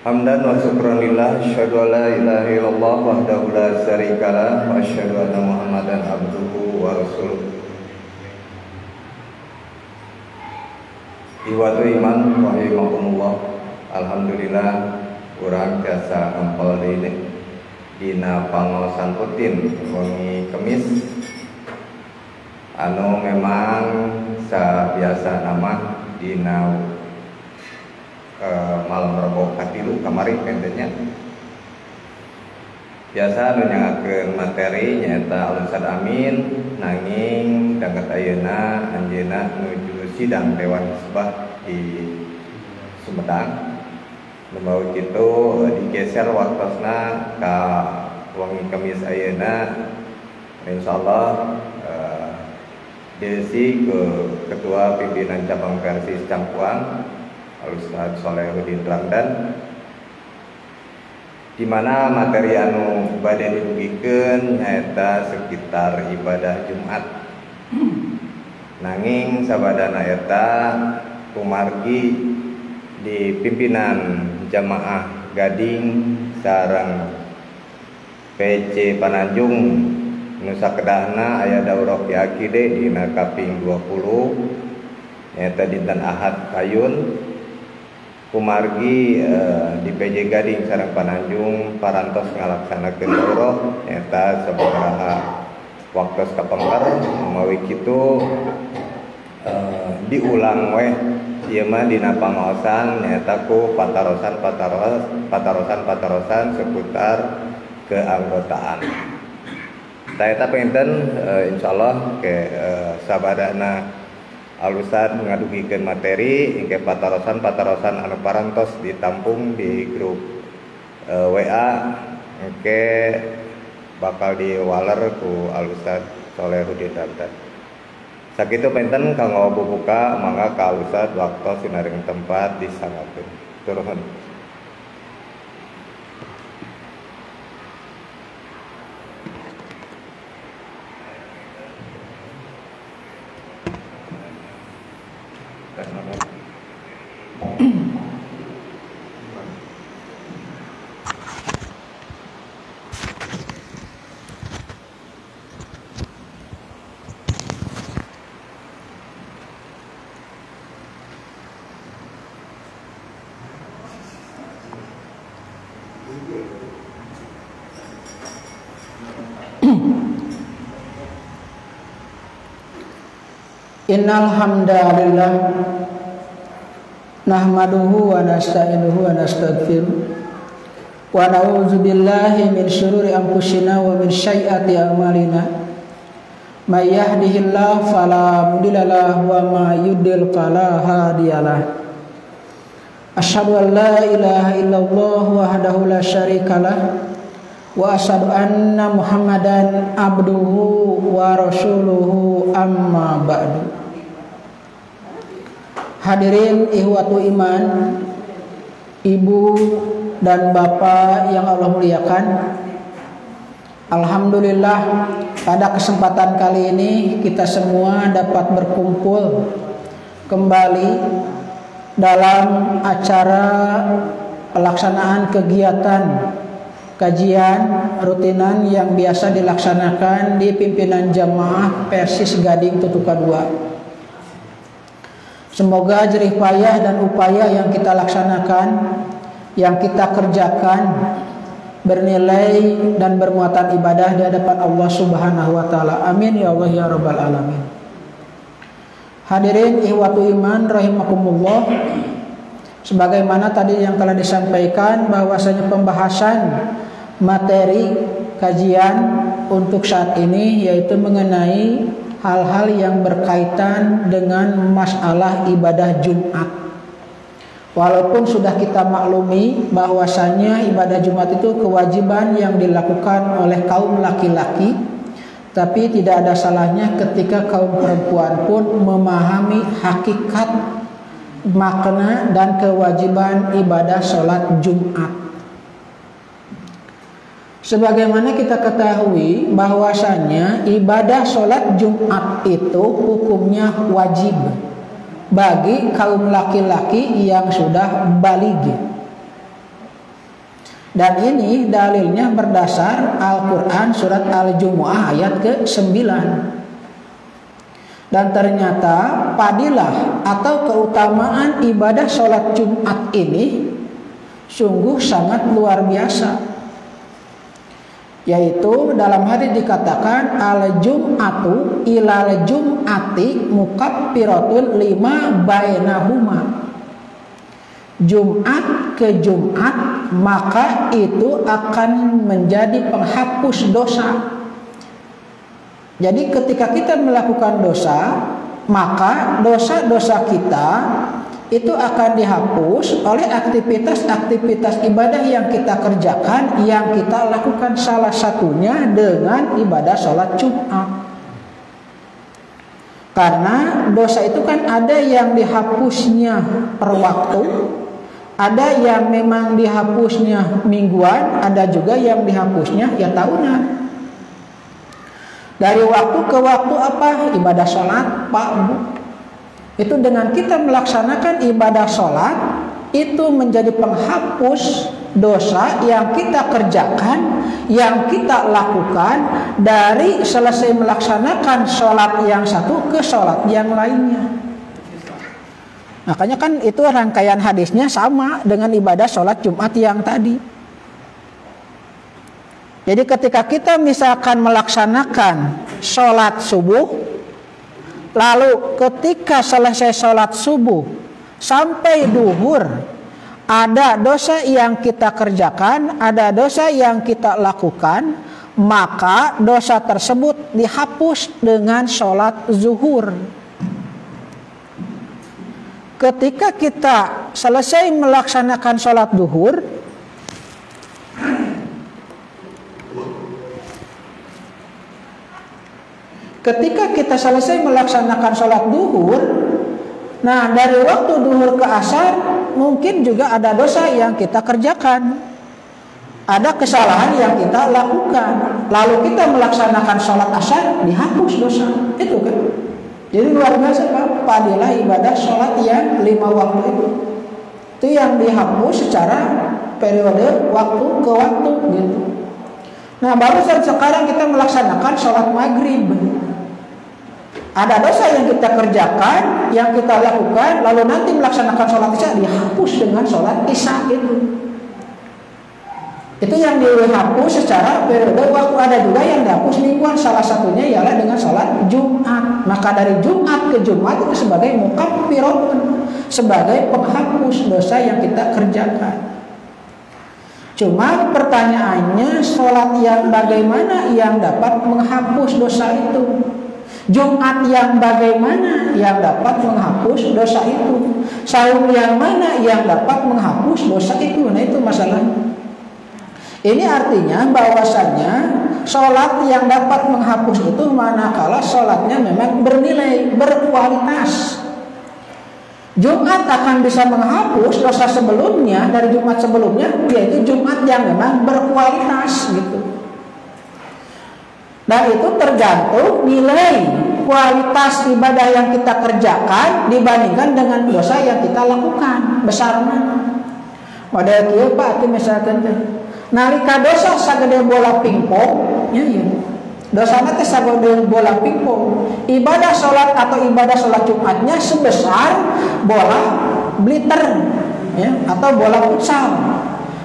Hamdan wa syukran lillah, asyhadu an la ilaha illallah wahdahu la syarikalah wa asyhadu anna Muhammadan abduhu wa rasuluh. Iwatu iman rahimakumullah. Alhamdulillah urang tiasa ampal deui dina pangaosan rutin wengi Kemis anu memang sabiasa nama dina malam Rebo katilu kamari pentennya biasa anu nyangakeun materi nyaeta Al-Ustaz Amin nanging dangkat ayeuna anjeunna nuju sidang Dewan Hisbah di Sumedang. Lumau kitu digeser waktosna ka wengi Kemis ayeuna insyaallah diisi ke Ketua Pimpinan Cabang Persis Cangkuang Al-Ustaz Solehuddin Ramdan, di mana materi anu bade dirugikeun nyaeta sekitar ibadah Jumat. Nanging sabadana eta kumargi di pimpinan jamaah Gading sareng PC Pananjung Nusa Kedahna aya daurah fiaqih dina kaping 20 nyaeta dinten Ahad Kayun. Kumargi di PJ Gading sareng Pananjung parantos ngalaksanakeun daurah eta sabaraha waktos kapengker mawi kitu diulang we ieu mah dina pangaosan nyaeta ku patarosan seputar keanggotaan. Tah eta penten insyaallah ke sabadana Al-Ustaz ngadugikeun materi engke patarosan anu parantos ditampung di grup WA engke bakal diwaler ku Al-Ustaz Solehuddin Ramdan. Sakitu penten kanggo bubuka mangga ka Al-Ustaz waktu sinaring tempat disangakeun. Turun. Innal hamdalillah nahmaduhu wa nasta'inuhu wa nastaghfiruh wa na'udzu billahi min syururi anfusina wa min sayyiati a'malina may yahdihillahu fala mudilla lahu wa may yudlil fala hadiyalah. Asyhadu an la ilaha illallah wahdahu la syarikalah wa asyhadu anna Muhammadan abduhu wa rasuluhu amma ba'du. Hadirin ikhwatu iman, ibu dan bapak yang Allah muliakan, alhamdulillah pada kesempatan kali ini kita semua dapat berkumpul kembali dalam acara pelaksanaan kegiatan kajian rutinan yang biasa dilaksanakan di pimpinan jamaah Persis Gading Tutuka II. Semoga jerih payah dan upaya yang kita laksanakan, yang kita kerjakan bernilai dan bermuatan ibadah di hadapan Allah Subhanahu wa taala. Amin ya Allah ya rabbal alamin. Hadirin ikhwatu iman rahimakumullah. Sebagaimana tadi yang telah disampaikan bahwasanya pembahasan materi kajian untuk saat ini yaitu mengenai hal-hal yang berkaitan dengan masalah ibadah Jumat. Walaupun sudah kita maklumi bahwasanya ibadah Jumat itu kewajiban yang dilakukan oleh kaum laki-laki, tapi tidak ada salahnya ketika kaum perempuan pun memahami hakikat, makna dan kewajiban ibadah sholat Jumat. Sebagaimana kita ketahui bahwasannya ibadah sholat Jumat itu hukumnya wajib bagi kaum laki-laki yang sudah baligh. Dan ini dalilnya berdasar Al-Quran surat Al-Jumu'ah ayat ke-9. Dan ternyata fadilah atau keutamaan ibadah sholat Jumat ini sungguh sangat luar biasa. Yaitu dalam hadis dikatakan al-jum'atu ilal jum'ati mukaffiratun lima bainahuma. Jumat ke Jumat maka itu akan menjadi penghapus dosa. Jadi ketika kita melakukan dosa, maka dosa-dosa kita itu akan dihapus oleh aktivitas-aktivitas ibadah yang kita kerjakan, yang kita lakukan, salah satunya dengan ibadah sholat Jumat. Karena dosa itu kan ada yang dihapusnya per waktu, ada yang memang dihapusnya mingguan, ada juga yang dihapusnya ya tahunan. Dari waktu ke waktu apa? Ibadah sholat, Pak Bu. Itu dengan kita melaksanakan ibadah sholat itu menjadi penghapus dosa yang kita kerjakan, yang kita lakukan dari selesai melaksanakan sholat yang satu ke sholat yang lainnya. Makanya kan itu rangkaian hadisnya sama dengan ibadah sholat Jumat yang tadi. Jadi ketika kita misalkan melaksanakan sholat subuh, lalu ketika selesai sholat subuh sampai duhur, ada dosa yang kita kerjakan, ada dosa yang kita lakukan, maka dosa tersebut dihapus dengan sholat zuhur. Ketika kita selesai melaksanakan sholat duhur, ketika kita selesai melaksanakan sholat duhur, nah dari waktu duhur ke asar mungkin juga ada dosa yang kita kerjakan, ada kesalahan yang kita lakukan, lalu kita melaksanakan sholat asar, dihapus dosa itu kan. Jadi luar biasa Pak, fadilah ibadah sholat yang 5 waktu itu yang dihapus secara periode waktu ke waktu gitu. Nah baru sekarang kita melaksanakan sholat maghrib, ada dosa yang kita kerjakan, yang kita lakukan, lalu nanti melaksanakan sholat isya dihapus dengan sholat isya itu. Itu yang dihapus secara periode waktu, ada juga yang dihapus mingguan, salah satunya ialah dengan sholat Jumat. Maka dari Jumat ke Jumat itu sebagai mukaffiratun, sebagai penghapus dosa yang kita kerjakan. Cuma pertanyaannya, sholat yang bagaimana yang dapat menghapus dosa itu? Jumat yang bagaimana yang dapat menghapus dosa itu? Saum yang mana yang dapat menghapus dosa itu? Nah itu masalahnya. Ini artinya bahwasannya sholat yang dapat menghapus itu manakala sholatnya memang bernilai, berkualitas. Jumat akan bisa menghapus dosa sebelumnya dari Jumat sebelumnya, yaitu Jumat yang memang berkualitas gitu. Dan itu tergantung nilai kualitas ibadah yang kita kerjakan dibandingkan dengan dosa yang kita lakukan besarnya. Model kieu Pak atuh misalkan teh. Nalika dosa sagede bola pingpong, ya. Dosana teh sagede bola pingpong. Ibadah sholat atau ibadah sholat Jumatnya sebesar bola bliter, ya, atau bola futsal.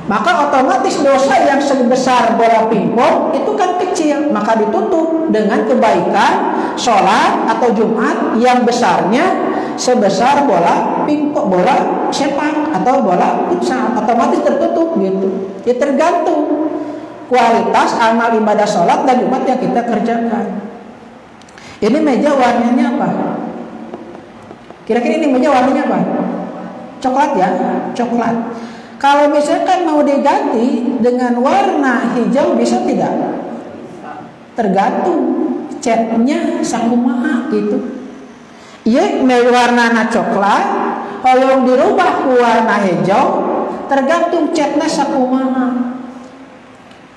Maka otomatis dosa yang sebesar bola pingpong itu kan kecil, maka ditutup dengan kebaikan sholat atau Jumat yang besarnya sebesar bola pingpong, bola sepak atau bola futsal, otomatis tertutup gitu. Ya tergantung kualitas amal ibadah sholat dan Jumat yang kita kerjakan. Ini meja warnanya apa? Kira-kira ini meja warnanya apa? Coklat ya, coklat. Kalau misalkan mau diganti dengan warna hijau bisa tidak? Tergantung catnya sakumaha gitu. Iya, warna coklat, kalau dirubah ke warna hijau, tergantung catnya sakumaha.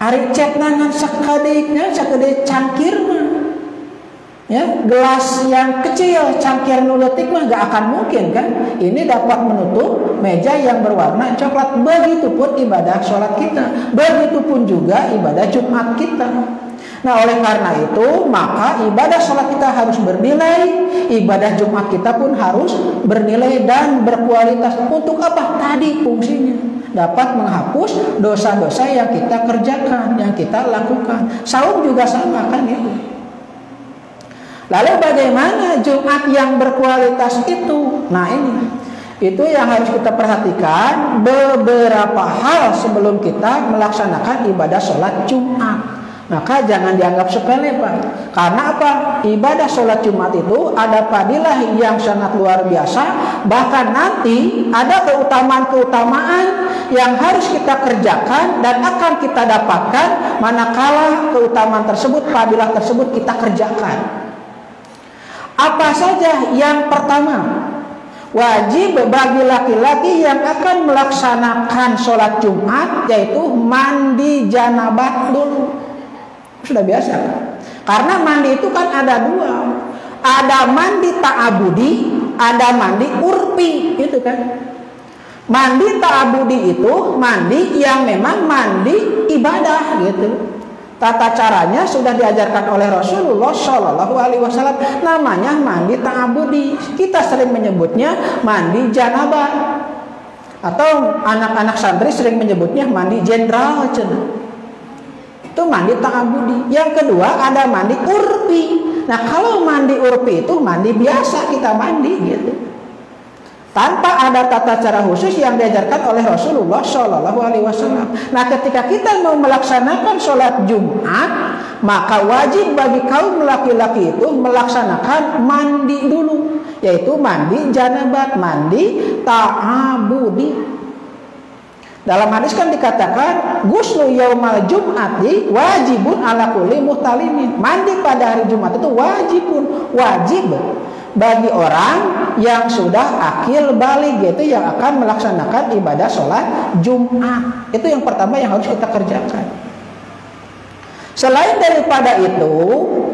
Ari cet nangan sakadiknya sakade cangkir mah. Ya, gelas yang kecil cangkir nuletik mah gak akan mungkin kan. Ini dapat menutup meja yang berwarna coklat. Begitupun ibadah sholat kita, begitupun juga ibadah Jumat kita. Nah, oleh karena itu maka ibadah sholat kita harus bernilai, ibadah Jumat kita pun harus bernilai dan berkualitas. Untuk apa? Tadi fungsinya dapat menghapus dosa-dosa yang kita kerjakan, yang kita lakukan. Saum juga sama kan itu. Lalu bagaimana Jumat yang berkualitas itu? Nah ini, itu yang harus kita perhatikan beberapa hal sebelum kita melaksanakan ibadah sholat Jumat. Maka jangan dianggap sepele Pak. Karena apa? Ibadah sholat Jumat itu ada fadilah yang sangat luar biasa. Bahkan nanti ada keutamaan-keutamaan yang harus kita kerjakan dan akan kita dapatkan manakala keutamaan tersebut, fadilah tersebut kita kerjakan. Apa saja? Yang pertama, wajib bagi laki-laki yang akan melaksanakan sholat Jumat yaitu mandi janabah dulu. Sudah biasa kan? Karena mandi itu kan ada dua, ada mandi ta'abudi, ada mandi urfi, gitu kan? Mandi ta'abudi itu mandi yang memang mandi ibadah gitu. Tata caranya sudah diajarkan oleh Rasulullah Shallallahu Alaihi Wasallam. Namanya mandi ta'abudi. Kita sering menyebutnya mandi janabah, atau anak-anak santri sering menyebutnya mandi jenderal. Itu mandi ta'abudi. Yang kedua ada mandi urfi. Nah kalau mandi urfi itu mandi biasa kita mandi gitu, tanpa ada tata cara khusus yang diajarkan oleh Rasulullah Shallallahu Alaihi Wasallam. Nah, ketika kita mau melaksanakan sholat Jumat, maka wajib bagi kaum laki-laki itu melaksanakan mandi dulu, yaitu mandi janabat, mandi ta'abudi. Dalam hadis kan dikatakan ghuslu yaumal jum'ati wajibun ala kulli muhtalimin. Mandi pada hari Jumat itu wajib bagi orang yang sudah akil baligh, yaitu yang akan melaksanakan ibadah sholat Jumat. Itu yang pertama yang harus kita kerjakan. Selain daripada itu,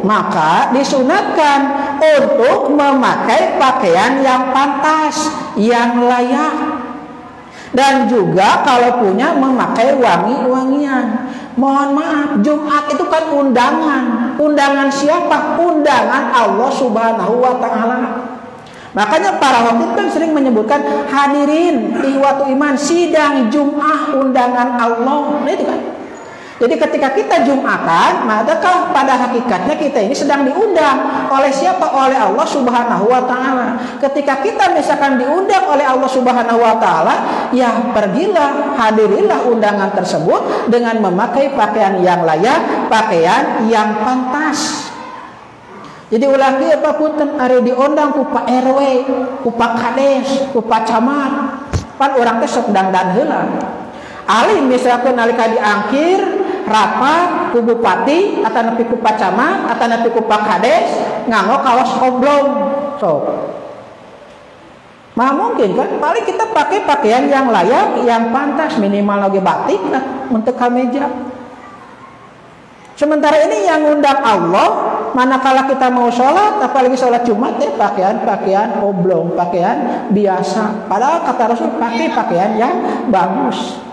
maka disunatkan untuk memakai pakaian yang pantas, yang layak. Dan juga kalau punya memakai wangi-wangian. Mohon maaf, Jumat itu kan undangan. Undangan siapa? Undangan Allah Subhanahu wa Ta'ala. Makanya para wakil kan sering menyebutkan hadirin ikhwatu iman sidang Jumat undangan Allah. Nah, itu kan. Jadi ketika kita Jumatan, maka pada hakikatnya kita ini sedang diundang oleh siapa? Oleh Allah Subhanahu wa Ta'ala. Ketika kita misalkan diundang oleh Allah Subhanahu wa Ta'ala, ya pergilah, hadirilah undangan tersebut dengan memakai pakaian yang layak, pakaian yang pantas. Jadi ulah kieu papunten ari diundang ku Pak RW, ku Pak Kades, ku Pak Camat, pan urang teh sok dangdan heula. Ali misalkan nalika diangkir rapat ku bupati atau nepi ku Pak Camat atau nepi ku Pak Kades nganggo kaos oblong sok. Mah mungkin kan paling kita pakai pakaian yang layak, yang pantas, minimal lagi batik lah untuk kemeja. Sementara ini yang undang Allah, manakala kita mau sholat, apalagi sholat Jumat ya pakaian oblong, pakaian biasa. Padahal kata Rasul pakai pakaian yang bagus.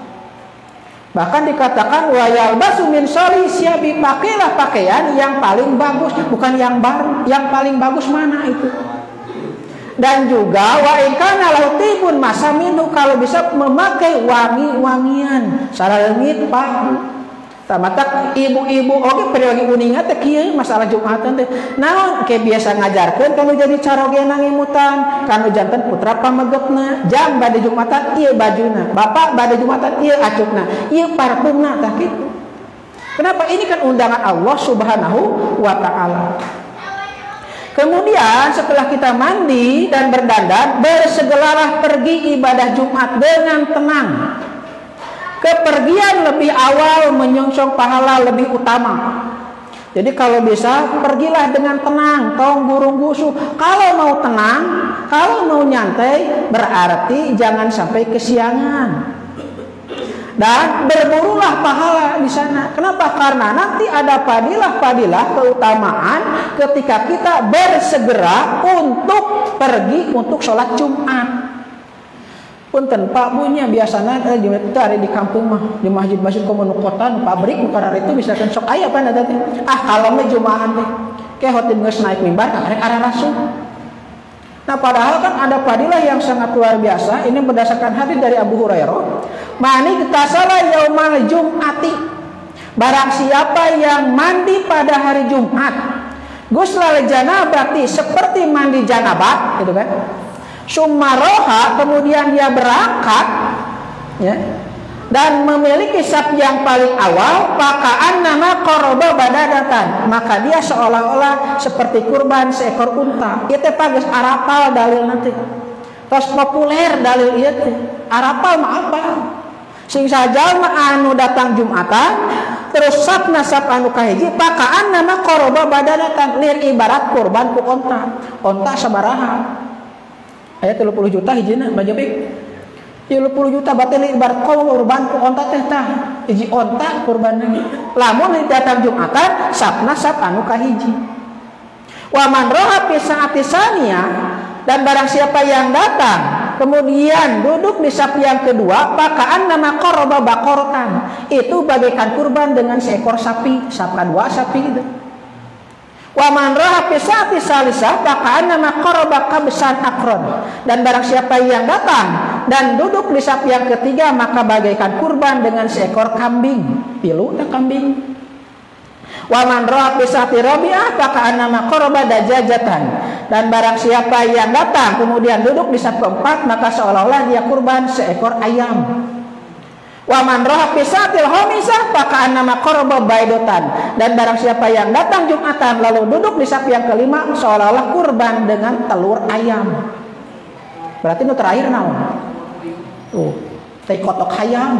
Bahkan dikatakan wayal basu min soli siabi, pakailah pakaian yang paling bagus, bukan yang baru. Yang paling bagus mana itu? Dan juga wa in kana lahu tibun masaminu, kalau bisa memakai wangi-wangian saralengit Pak. Tamatak ibu-ibu oke periode uningat teh kieu masalah Jumatan teh. Naon ke biasa ngajarkeun kanu jadi carogena ngimutan, kanu janten putra pamegepna, jam bade Jumatan ieu bajuna, bapak bade Jumatan ieu acukna, ieu parfumna tah kitu. Kenapa? Ini kan undangan Allah Subhanahu wa Ta'ala. Kemudian setelah kita mandi dan berdandan, bersegeralah pergi ibadah Jumat dengan tenang. Kepergian lebih awal menyongsong pahala lebih utama. Jadi kalau bisa pergilah dengan tenang, tong burung gusuh. Kalau mau tenang, kalau mau nyantai, berarti jangan sampai kesiangan. Dan berburulah pahala di sana. Kenapa? Karena nanti ada fadilah-fadilah keutamaan ketika kita bersegera untuk pergi untuk sholat Jumat. Punten Pak Bunya biasanya hari di kampung mah di masjid-masjid komun kota pabrik karena itu misalkan sok aya apa nanti kalau mah Jumatan deh kayak hotin geus naik mimbar karek arah rasul. Nah padahal kan ada fadilah yang sangat luar biasa. Ini berdasarkan hadis dari Abu Hurairah. Mani tasala yaumal jum'ati. Barang siapa yang mandi pada hari Jumat, guslal janabati seperti mandi janabat, gitu kan? Sumaroha kemudian dia berangkat, ya, dan memiliki saf yang paling awal, pakaan nama koroba badadatan, maka dia seolah-olah seperti kurban seekor unta. Itu pages arapal dalil nanti. Terus populer dalil itu arapal mah apa? Sing saja anu datang Jumatan, terus sapna sap anu kahiji, pakaan nama koroba badadatan, lir ibarat kurban ku onta. Onta sabaraha? Aya 30 juta hijina bajabik. 30 juta batal ibarat kurban ku onta teh tah hiji onta kurban lamun datang Jumatan sapna sap anu kahiji. Wa man roha fi saati saniyah, dan barang siapa yang datang kemudian duduk di sap yang kedua, pakaan nama qoroba baqaratan, itu bagaikan kurban dengan seekor sapi, sap kedua sapi itu. Wa man roha fi saati salisah, pakaan nama qoroba kabsan akron, dan barang siapa yang datang dan duduk di saf yang ketiga maka bagaikan kurban dengan seekor kambing, pilu tak kambing. Wa man roha fi saati rabi'ah, pakaan nama qoroba dajajatan, dan barang siapa yang datang kemudian duduk di saf keempat maka seolah-olah dia kurban seekor ayam. Wa man roha fi saatil khamisah, pakaan nama qoroba baidotan, dan barang siapa yang datang Jumatan lalu duduk di saf yang kelima seolah-olah kurban dengan telur ayam. Berarti nu terakhir naon? Teh kotok ayam.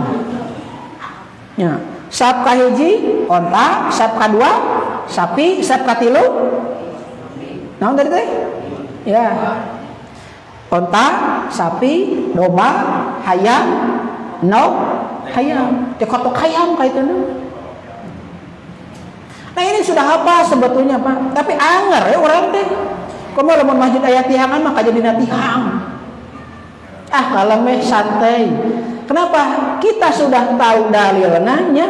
Ya, saf kahiji onta, saf kadua sapi, saf katilu naon tadi teh? Ya. Onta, sapi, domba, hayam, nok, hayam. Teh kotok hayam kaitana. Nah ini sudah apa sebetulnya Pak? Tapi anger ya orang teh. Komo lamun masjid aya tihangan maka jadi tihang. Kalau meh santai. Kenapa? Kita sudah tahu dalilnya,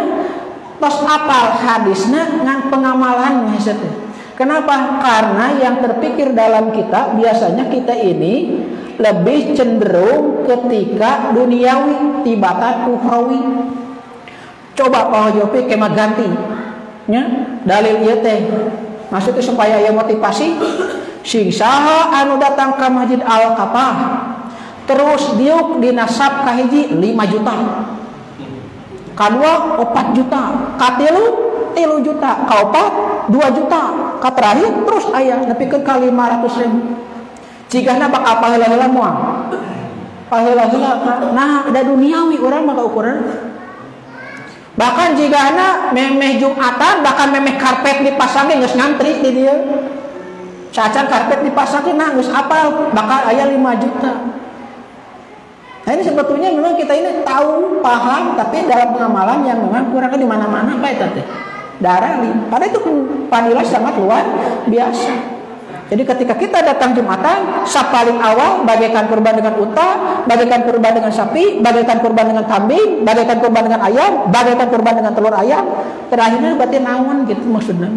tos apal hadisnya ngan pengamalan teh. Kenapa? Karena yang terpikir dalam kita biasanya kita ini lebih cenderung ketika duniawi tibatan ukhrawi. Coba Pak Jopi kemah ganti, nya dalil ieu teh. Maksudnya supaya ya motivasi sing saha anu datang ka Masjid Al-Kafah terus diuk di nasab kahiji 5 juta, kadua 4 juta, katilu 3 juta, kaopat 2 juta, katerakhir terus aya nepikeun ka 500.000. Jigana bakal paheula-heula moal. Paheula-heula nah ada duniawi urang mah ukuran. Bahkan jigana memeh Jumatan bahkan memeh karpet dipasang geus ngantri di dieu. Cacan karpet dipasang nah geus apal bakal aya 5 juta. Nah ini sebetulnya memang kita ini tahu, paham, tapi dalam pengamalan yang memang kurang di mana-mana apa itu teh. Darah li. Padahal itu fadilah sangat luar biasa. Jadi ketika kita datang Jumatan, saf paling awal bagaikan kurban dengan unta, bagaikan kurban dengan sapi, bagaikan kurban dengan kambing, bagaikan kurban dengan ayam, bagaikan kurban dengan telur ayam. Terakhirnya berarti naon gitu maksudnya.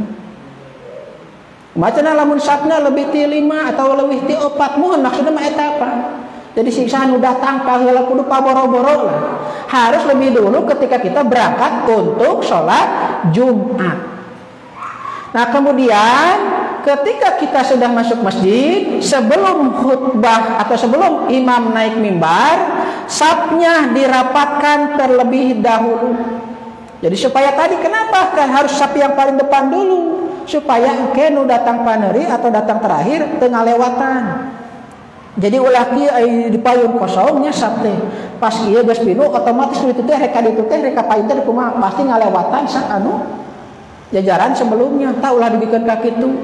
Macana lamun safna lebih ti 5 atau lebih ti 4 mohon maksudnya mah eta apa? Jadi siksa nu datang paheula kudu paboro-boro lah. Harus lebih dulu ketika kita berangkat untuk sholat Jumat. Nah kemudian ketika kita sudah masuk masjid, sebelum khutbah atau sebelum imam naik mimbar, safnya dirapatkan terlebih dahulu. Jadi supaya tadi kenapa kan harus saf yang paling depan dulu, supaya engke nu datang paneri atau datang terakhir tengah lewatan. Jadi ulah kieu di payun kosongnya saf teh. Pas kieu geus pinu otomatis itu teh reka ditu teh reka payun teh kumaha pasti ngalewatan sak anu jajaran sebelumnya. Tah ulah dibikeun ka kitu.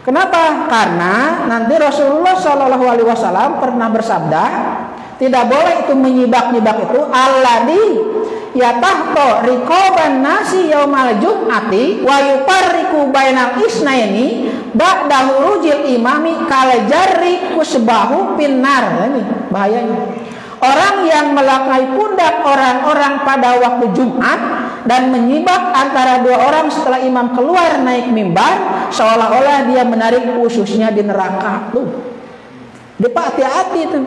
Kenapa? Karena nanti Rasulullah Shallallahu Alaihi Wasallam pernah bersabda, tidak boleh itu menyibak-nyibak itu alladzi yatahto riqaban nasi yaumal jum'ati wa yufarriqu bainal isnaini ba'da hurujil imami kal jarri kusbahu finnar. Ini bahayanya. Orang yang melakai pundak orang-orang pada waktu Jumat dan menyibak antara dua orang setelah imam keluar naik mimbar, seolah-olah dia menarik ususnya di neraka. Tuh, depa hati-hati itu.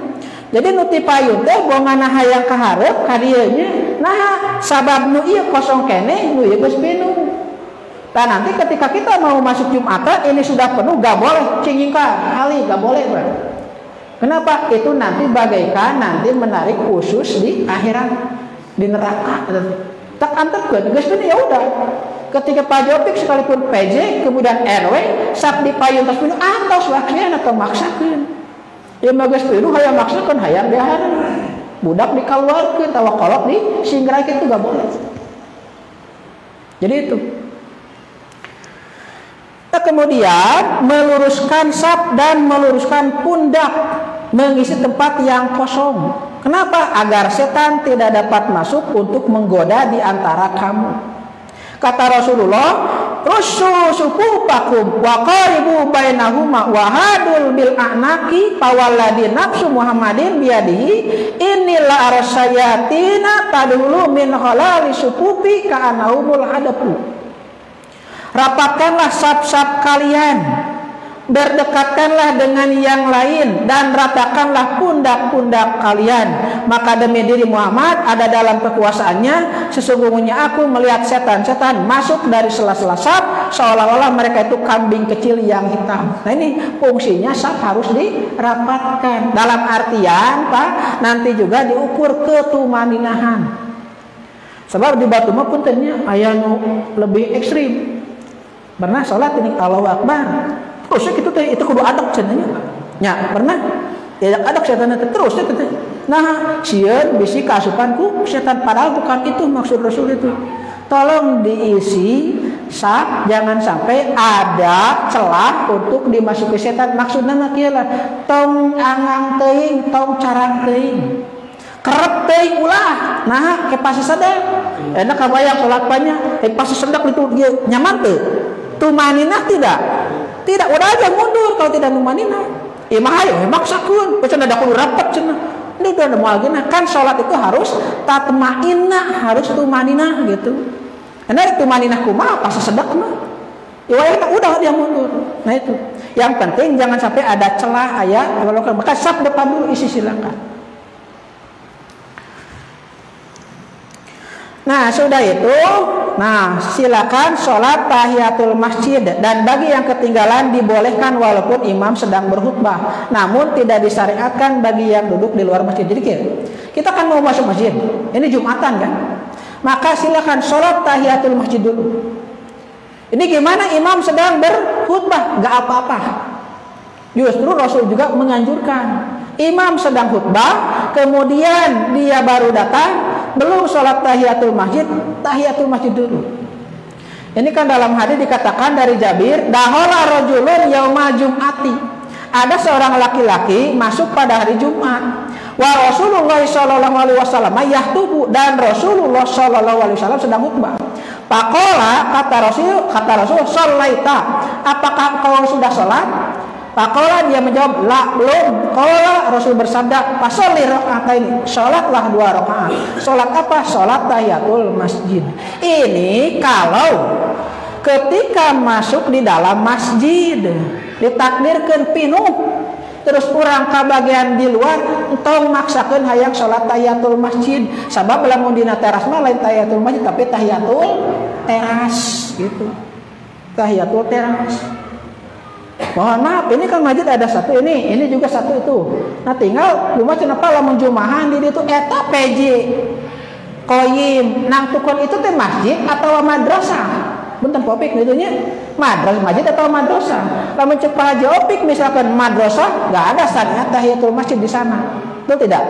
Jadi nuti payun teh bongana hayang kaharep ka dieu nya. Nah, sabab nu ieu kosong kene, nu ieu geus penuh. Nah, nanti ketika kita mau masuk Jumatan ini sudah penuh, gak boleh cingingkan kali, gak boleh, Bang. Kenapa? Itu nanti bagaikan nanti menarik usus di akhirat, di neraka. Tak antepkeun, geus penuh ya udah. Ketika Pak Jopik sekalipun PJ kemudian RW sak dipayun tos penuh antos wakian atau maksakeun. Ya magas penuh hayang maksakeun hayang dahar. Budak dikeluarkeun tawakolok di singgirakeun itu gak boleh. Jadi itu. Nah, kemudian meluruskan saf dan meluruskan pundak, mengisi tempat yang kosong. Kenapa? Agar setan tidak dapat masuk untuk menggoda di antara kamu. Kata Rasulullah, "Russu sufufakum wa qaribu bainahuma wa hadul bil a'naqi fawalladhi nafsu Muhammadin biyadihi innila arsayatina tadulu min khalali sufufi ka'anahumul hadapu." Rapatkanlah saf-saf kalian, berdekatkanlah dengan yang lain dan ratakanlah pundak-pundak kalian. Maka demi diri Muhammad ada dalam kekuasaannya, sesungguhnya aku melihat setan-setan masuk dari sela-sela saf seolah-olah mereka itu kambing kecil yang hitam. Nah, ini fungsinya saf harus dirapatkan. Dalam artian Pak, nanti juga diukur ketumaninahan. Sebab di Batu mah puntennya aya nu lebih ekstrim. Pernah sholat ini Allahu Akbar. Terus itu kudu adab cenanya. Nya, pernah ya adab setan terus itu. Nah, sieun bisi kasupanku setan padahal bukan itu maksud Rasul itu. Tolong diisi saf, jangan sampai ada celah untuk dimasuki setan. Maksudna mah kieu lah, tong angang teuing, tong carang teuing. Kerep teuing ulah. Nah, ke pasti sadar. Enak kabayang salat banyak, pas sedak itu dia nyaman teu. Tumaninah tidak udah aja mundur kalau tidak tumaninah. Imah ayo maksakeun, pecen ada kudu rapat cenah. Ini udah moal gina kan salat itu harus tatmainah, harus tumaninah gitu. Karena tumaninah kumaha pas sedak mah. Ya udah dia mundur. Nah itu. Yang penting jangan sampai ada celah aya kalau maka saf depan dulu isi silakan. Nah sudah itu, nah silakan sholat tahiyatul masjid dan bagi yang ketinggalan dibolehkan walaupun imam sedang berkhutbah, namun tidak disyariatkan bagi yang duduk di luar masjid. Jadi kita kan mau masuk masjid, ini Jumatan kan, maka silakan sholat tahiyatul masjid dulu. Ini gimana imam sedang berkhutbah, gak apa-apa. Justru Rasul juga menganjurkan imam sedang khutbah, kemudian dia baru datang. Belum sholat tahiyatul masjid dulu. Ini kan dalam hadis dikatakan dari Jabir, dahola rajulun yauma jum'ati. Ada seorang laki-laki masuk pada hari Jumat. Wa Rasulullah sallallahu alaihi wasallam yahtubu dan Rasulullah sallallahu alaihi wasallam sedang khutbah. Faqala kata Rasul shallaita, apakah kau sudah sholat? Faqala dia menjawab, la belum. Qala Rasul bersabda, fasholli raka'ataini, salatlah 2 rakaat. Salat apa? Salat tahiyatul masjid. Ini kalau ketika masuk di dalam masjid ditakdirkeun pinuh terus urang ka bagian di luar entong maksakeun hayang salat tahiyatul masjid. Sabab lamun dina teras mah lain tahiyatul masjid tapi tahiyatul teras gitu. Tahiyatul teras. Mohon maaf, ini kan masjid ada satu ini juga satu itu. Nah tinggal cuma kenapa lamun jumahan di itu eta PJ koyim nang tukun itu teh masjid atau madrasah. Benten popik itunya madrasah masjid atau madrasah. Lamun cek Pak Haji Opik misalkan madrasah, enggak ada syariat tahiyatul masjid di sana. Betul tidak?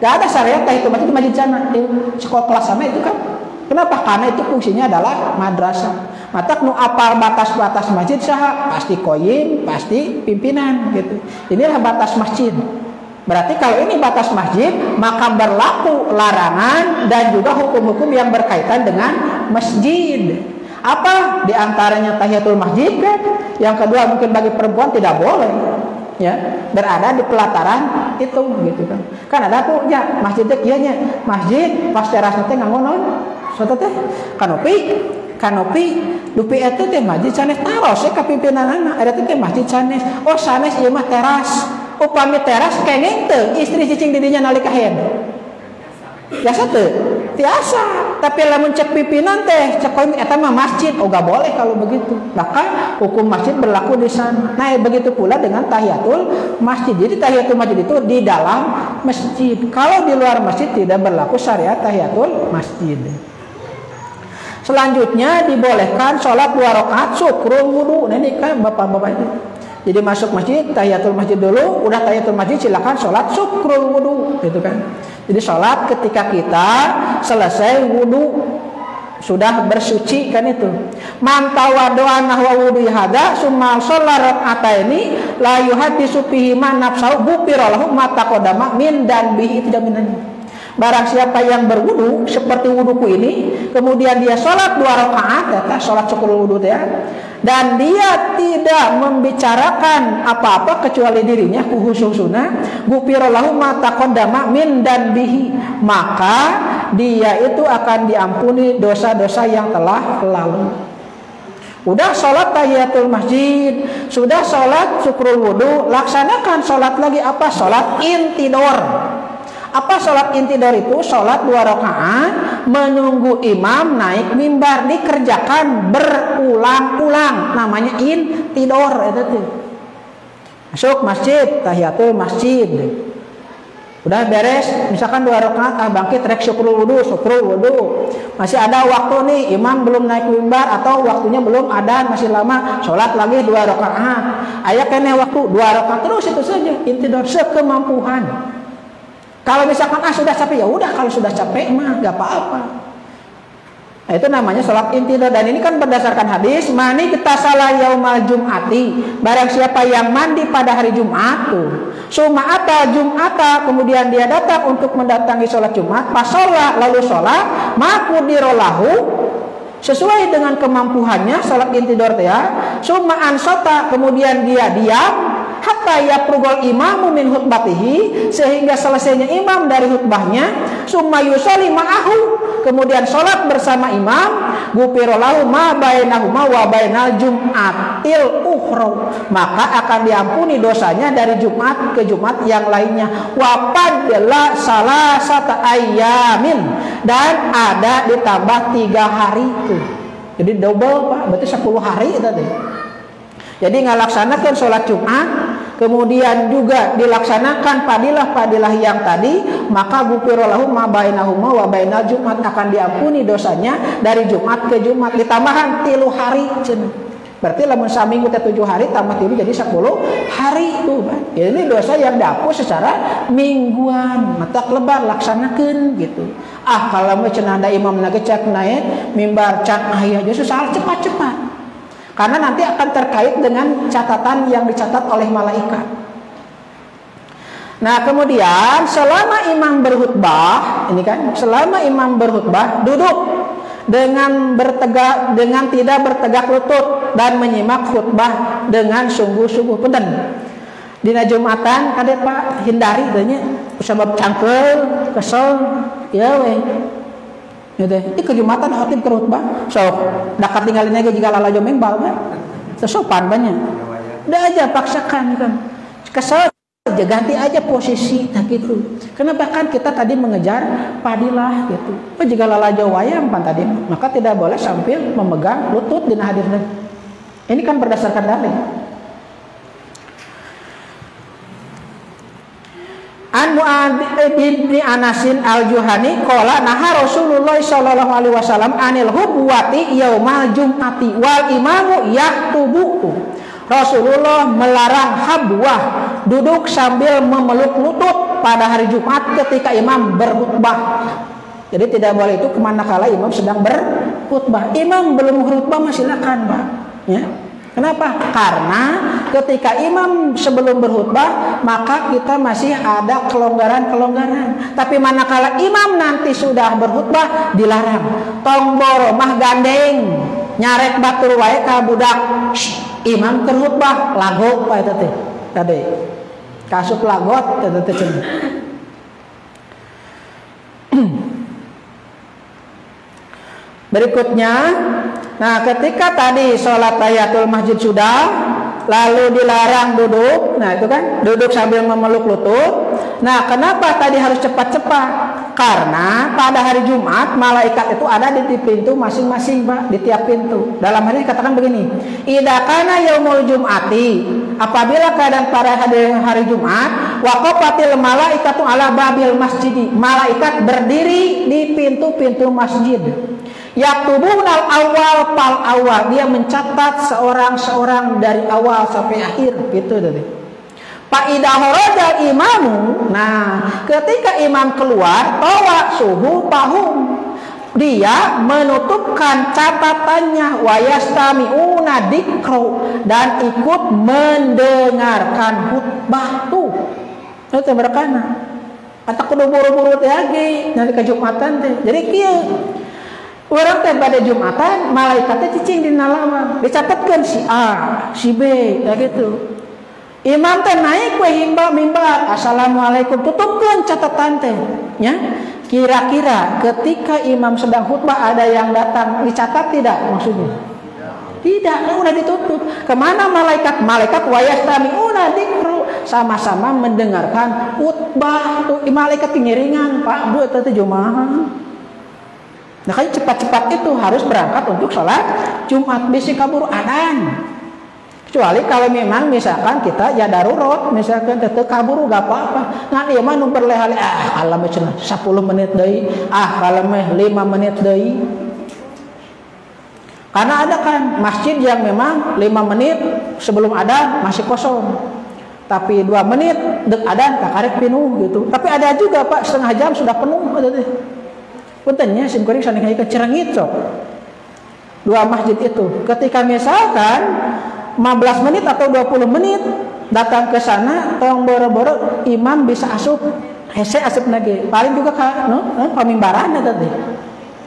Enggak ada syariat tahiyatul masjid di masjid sana. Di sekolah kelas sama itu kan. Kenapa? Karena itu fungsinya adalah madrasah. Mata nu apal batas-batas masjid saha? Pasti koyim, pasti pimpinan gitu. Inilah batas masjid. Berarti kalau ini batas masjid, maka berlaku larangan dan juga hukum-hukum yang berkaitan dengan masjid. Apa? Di antaranya tahiyatul masjid kan? Yang kedua mungkin bagi perempuan tidak boleh ya berada di pelataran itu gitu kan. Kan ada tuh ya masjidnya kieunya, masjid pas terasna teh nganggo naon? Soto teh kanopi dupi eta teh masjid sanes taros ka pimpinanana, ada teh masjid sanes. Oh sanes ieu mah teras. Upami teras kenging teu istri cicing di dinya nalika hayeun. Biasa teu? Biasa. Tapi lamun cek pimpinan teh cek koin eta mah masjid, oh gak boleh kalau begitu. Maka hukum masjid berlaku di sana. Nah, begitu pula dengan tahiyatul masjid. Jadi tahiyatul masjid itu di dalam masjid. Kalau di luar masjid tidak berlaku syariat tahiyatul masjid. Selanjutnya dibolehkan sholat 2 rakaat syukrul wudu. Nah, ini kan bapak-bapak ini. Jadi masuk masjid, tahiyatul masjid dulu, udah tahiyatul masjid silakan sholat syukrul wudu, gitu kan. Jadi sholat ketika kita selesai wudu, sudah bersuci kan itu. Man tawaddo'a nahwa wudu hada summa shalla rak'ataini la yuhaddisu fihi ma nafsahu ghufira lahu ma taqaddama min dan bihi itu jaminannya. Barang siapa yang berwudu seperti wuduku ini, kemudian dia sholat 2 rakaat, data sholat syukur wudu ya, dan dia tidak membicarakan apa-apa kecuali dirinya khususuna, ghufira lahu ma taqaddama min dan bihi, maka dia itu akan diampuni dosa-dosa yang telah lalu. Udah sholat tahiyatul masjid, sudah sholat syukur wudu, laksanakan sholat lagi apa? Sholat intidor. Apa sholat intidor itu? Sholat 2 rakaat menunggu imam naik mimbar, dikerjakan berulang-ulang, namanya intidor itu tuh. Masuk masjid, tahiyatul masjid, udah beres, misalkan 2 rakaat, bangkit rek syukur wudu, masih ada waktu nih, imam belum naik mimbar atau waktunya belum ada, masih lama, sholat lagi 2 rakaat, aya kene waktu 2 rakaat terus itu saja, intidor sekemampuan. Kalau misalkan sudah capek, ya udah, kalau sudah capek mah gak apa-apa. Nah, itu namanya sholat intidor. Dan ini kan berdasarkan hadis, mani iktasala yaumal jum'ati, barang siapa yang mandi pada hari Jumat tuh, suma'ata jum'ata, kemudian dia datang untuk mendatangi sholat Jumat, pasolah lalu sholat makudirolahu, sesuai dengan kemampuannya sholat intidor ya, suma'an sota, kemudian dia diam, hatta yaprugol imamu min khutbatihi, sehingga selesainya imam dari khutbahnya, summa yusolli ma'ahu, kemudian sholat bersama imam, ghufira lahu ma bainahuma wa bainal jum'atil ukhra, maka akan diampuni dosanya dari Jumat ke Jumat yang lainnya. Wa padla salasata ayyamin, dan ada ditambah 3 hari itu. Jadi double Pak, berarti 10 hari itu tadi. Jadi ngalaksanakan sholat Jumat, kemudian juga dilaksanakan padilah-padilah yang tadi, maka ghufira lahu ma bainahuma wa bainal Jumat, akan diampuni dosanya dari Jumat ke Jumat, ditambahan 3 hari. Berarti lamun saminggu teh 7 hari tambah 3 jadi 10 hari itu. Ini dosa yang dihapus secara mingguan. Matak lebar laksanakan gitu. Kalau mah cenah da imam nagecak naik mimbar can aya aja susah cepat-cepat. Karena nanti akan terkait dengan catatan yang dicatat oleh malaikat. Nah, kemudian selama imam berkhutbah, ini kan, selama imam berkhutbah duduk dengan tidak bertegak lutut dan menyimak khutbah dengan sungguh-sungguh. Punten. Dina Jumatan kadet Pak hindari tanya sabab cangkel, kesel, ya we. Gitu. Ini kejumatan khotib ke khutbah, sok dakat tinggalin aja jika lalajo membal kan, sesopan banyak. Udah aja paksakan kan, kesel aja ganti aja posisi, tak gitu. Kenapa kan kita tadi mengejar padilah gitu. Jika lalajo wayang pan tadi, maka tidak boleh sambil memegang lutut dina hadirna. Ini kan berdasarkan dalil. An Mu'adz bin Anasin al-Juhani qala naha Rasulullah sallallahu alaihi wasallam anil hubwati yaumal jum'ati wal imamu yaktubu. Rasulullah melarang habwah, duduk sambil memeluk lutut pada hari Jumat ketika imam berkhutbah. Jadi tidak boleh itu kemana kala imam sedang berkhutbah. Imam belum berkhutbah silakan Pak, ya. Kenapa? Karena ketika imam sebelum berkhutbah maka kita masih ada kelonggaran-kelonggaran. Tapi manakala imam nanti sudah berkhutbah dilarang. Tong boro mah gandeng nyarek batur wae ka budak. Imam berkhutbah lago pa eta teh. Tadi kasup lagot eta teh cenah. Berikutnya, nah ketika tadi sholat tahiyatul masjid sudah, lalu dilarang duduk, nah itu kan duduk sambil memeluk lutut. Nah kenapa tadi harus cepat-cepat? Karena pada hari Jumat malaikat itu ada di pintu masing-masing, Pak, di tiap pintu. Dalam hal ini katakan begini, idza kana yaumul jum'ati, apabila keadaan pada hari Jumat, waqafatil malaikatu ala babil masjidi, malaikat berdiri di pintu-pintu masjid. Yaktubunal awal pal awal, dia mencatat seorang dari awal sampai akhir, gitu tadi. Fa idza kharajal imamu, nah ketika imam keluar, tawa suhu pahum, dia menutupkan catatannya, wayastami'una dzikru, dan ikut mendengarkan khutbah tuh. Itu merekana. Ata kudu buru-buru teh lagi nanti ke Jumatan teh. Jadi kieu orang teh pada Jumatan malaikatnya cicing di nalawa, dicatatkan si A, si B, kayak gitu. Imam teh naik we mimbar, assalamualaikum, tutupkan catatan teh, ya. Kira-kira ketika imam sedang khutbah ada yang datang dicatat tidak maksudnya? Tidak, udah ditutup. Kemana malaikat? Malaikat wayastami'una dzikru, sama-sama mendengarkan khutbah. Tuh malaikat pengiringan, Pak, Bu eta teh jumaha. Nah, kan cepat-cepat itu harus berangkat untuk sholat Jumat, bisi kabur adan. Kecuali kalau memang misalkan kita ya darurat, misalkan tetep kabur gak apa-apa. Nah, dia mah nu berlehale kalau mah 10 menit deui, kalau mah 5 menit deui. Karena ada kan masjid yang memang 5 menit sebelum adan masih kosong. Tapi 2 menit dek adan kakarek penuh gitu. Tapi ada juga Pak setengah jam sudah penuh ada teh. Puntennya simkuring saneng ke Cirengit sok. 2 masjid itu. Ketika misalkan 15 menit atau 20 menit datang ke sana, tong boro-boro imam bisa asup hese asup lagi. Paling juga ka pamimbaran eta teh.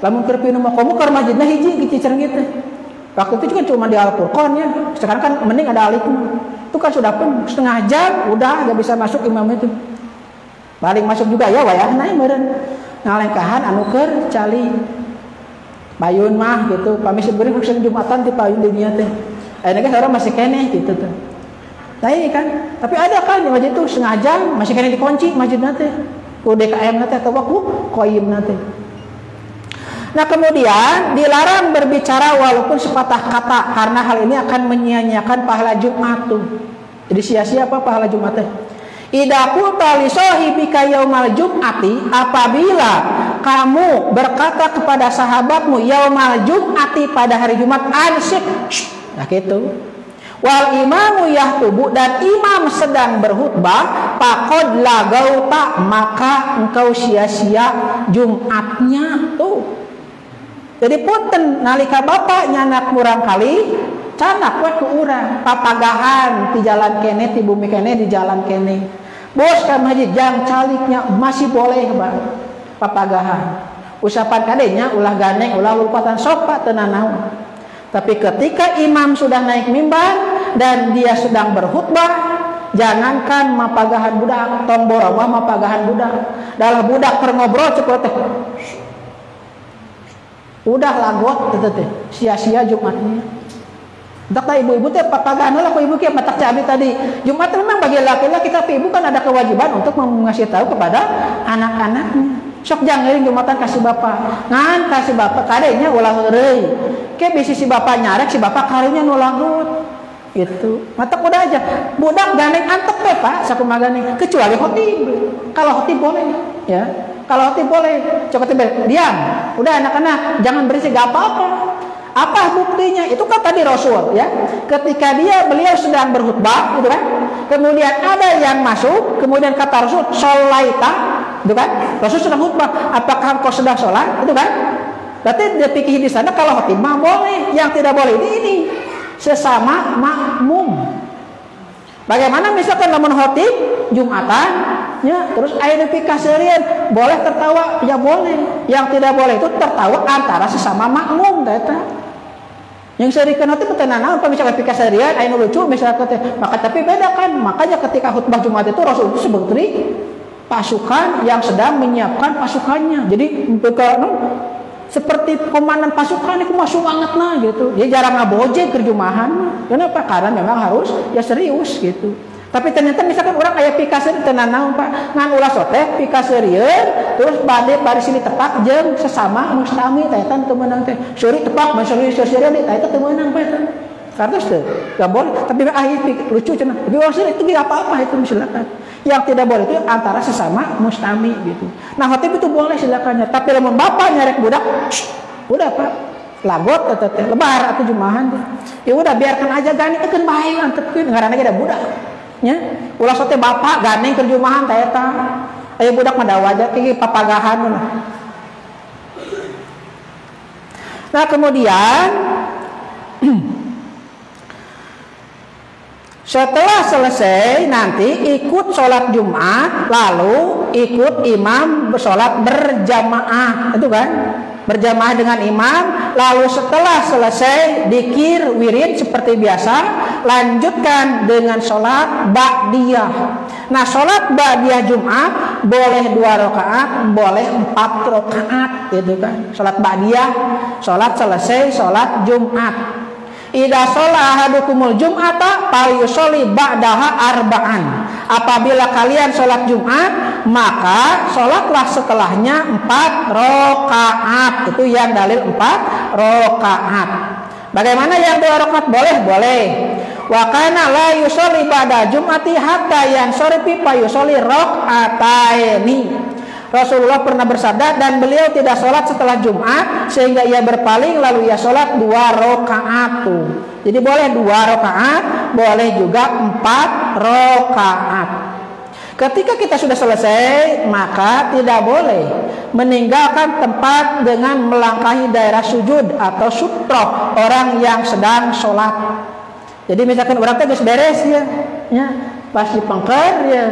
Lamun keur pinu mah komo keur masjidna hiji di Cirengit teh. Waktu itu kan cuma di Al-Furqan ya. Sekarang kan mending ada alikna. Itu kan sudah penuh setengah jam udah enggak bisa masuk imam itu. Paling masuk juga ya wayahna meureun. Ngalengkahan anu keur cali payun mah gitu pamisi beureung keur Jumatan ti payun dunia teh ayeuna geus orang masih keneh gitu tuh. Nah ini kan tapi ada kan di masjid itu setengah jam masih keneh dikunci masjidna teh ku DKM teh atau ku qaimna teh. Nah kemudian dilarang berbicara walaupun sepatah kata karena hal ini akan menyia-nyiakan pahala Jumat tuh. Jadi sia-sia apa pahala Jumat teh? Idza qulta li sahibika yaumal jum'ati, apabila kamu berkata kepada sahabatmu yaumal jum'ati pada hari Jumat, ansik, nah gitu. Wal imamu yahtubu, dan imam sedang berkhutbah, faqad lagauta, maka engkau sia-sia Jumatnya tuh. Jadi punten nalika bapak nyanak murang kali canak we ku urang papagahan di jalan kene di bumi kene di jalan kene. Bos ka masjid jang caliknya masih boleh Pak papagahan. Usapan kadenya ulah ganeng ulah lupatan sopa teu nanaon. Tapi ketika imam sudah naik mimbar dan dia sedang berkhutbah, jangankan mapagahan budak, tong borowa mapagahan budak. Dalah budak keur ngobrol ceuk teh. Udah lagot teh sia-sia Jumatnya. Tak ibu-ibu teh papagahan lah ibu kieu matak cabi tadi. Jumat memang bagi laki-laki tapi ibu kan ada kewajiban untuk mengasih tahu kepada anak-anaknya. Sok jangan Jumatan kasih bapak. Ngan kasih bapak kadenya ulah heureuy. Ke bisi si bapak nyarek si bapak karunya nu lagut. Gitu. Matak udah aja. Budak gandeng antep teh Pak sakumaha gandeng kecuali khotib. Kalau khotib boleh ya. Kalau khotib boleh. Coba tiba diam. Udah anak-anak jangan berisik gak apa-apa. Apa buktinya? Itu kan tadi Rasul ya. Ketika beliau sedang berkhutbah gitu kan. Kemudian ada yang masuk, kemudian kata Rasul, "Sholaita," gitu kan? Rasul sedang khutbah, "Apakah kau sedang sholat?" Itu kan? Berarti dia pikir di sana kalau khutbah boleh, yang tidak boleh ini. sesama makmum. Bagaimana misalkan lamun khotib Jumatan ya, terus aya pikaseureun boleh tertawa? Ya boleh. Yang tidak boleh itu tertawa antara sesama makmum eta. Yang serikeun teh teu naon pamisakan pikaseureun aya nu lucu misalkan teh. Maka tapi beda kan. Makanya ketika khutbah Jumat itu Rasul itu seperti pasukan yang sedang menyiapkan pasukannya. Jadi seperti komandan pasukan itu masuk banget lah gitu. Dia jarang ngabojek kerjumahan. Kenapa? Karena memang harus ya serius gitu. Tapi ternyata misalkan orang aya pikaseureun teu naon Pak, ngan ulah soteh pikaseureun terus bade bari sini tepak jeung sesama mustami teh eta teu meunang teh. Suri tepak masuri seureun teh eta teu meunang Pak eta. Karena teh enggak boleh, tapi lucu cenah. Tapi maksudnya itu enggak apa-apa itu silakan. Yang tidak boleh itu antara sesama mustami gitu. Nah, khotib itu boleh silakannya, tapi lamun bapak nyarek budak, udah Pak, lagot eta teh, lebar atuh jumahan teh. Ya udah biarkan aja gandeng keun bae antepkeun ngaranna ge da budak. Nya, ulah sote bapak gandeng keur jumahan teh eta. Aya budak mah da wajar ki papagahan lah. Nah, kemudian setelah selesai nanti ikut sholat Jumat, lalu ikut imam sholat berjamaah, itu kan berjamaah dengan imam. Lalu setelah selesai dikir wirid seperti biasa, lanjutkan dengan sholat ba'diyah. Nah, sholat ba'diyah Jumat boleh 2 rakaat, boleh 4 rakaat, itu kan sholat ba'diyah, sholat selesai sholat Jumat. Idza shalla ahadukumul jum'ata falyusolli ba'daha arba'an. Apabila kalian sholat Jumat, maka sholatlah setelahnya 4 rakaat. Itu yang dalil 4 rakaat. Bagaimana yang 2 rakaat boleh? Boleh. Wa kana la yusolli ba'da jum'ati hatta yansarifi fa yusolli raka'ataini. Rasulullah pernah bersabda, dan beliau tidak sholat setelah Jumat sehingga ia berpaling lalu ia sholat 2 rakaat. Jadi boleh 2 rakaat, boleh juga 4 rakaat. Ketika kita sudah selesai, maka tidak boleh meninggalkan tempat dengan melangkahi daerah sujud atau sutroh orang yang sedang sholat. Jadi misalkan orang teh geus beres ya, pas dipengker ya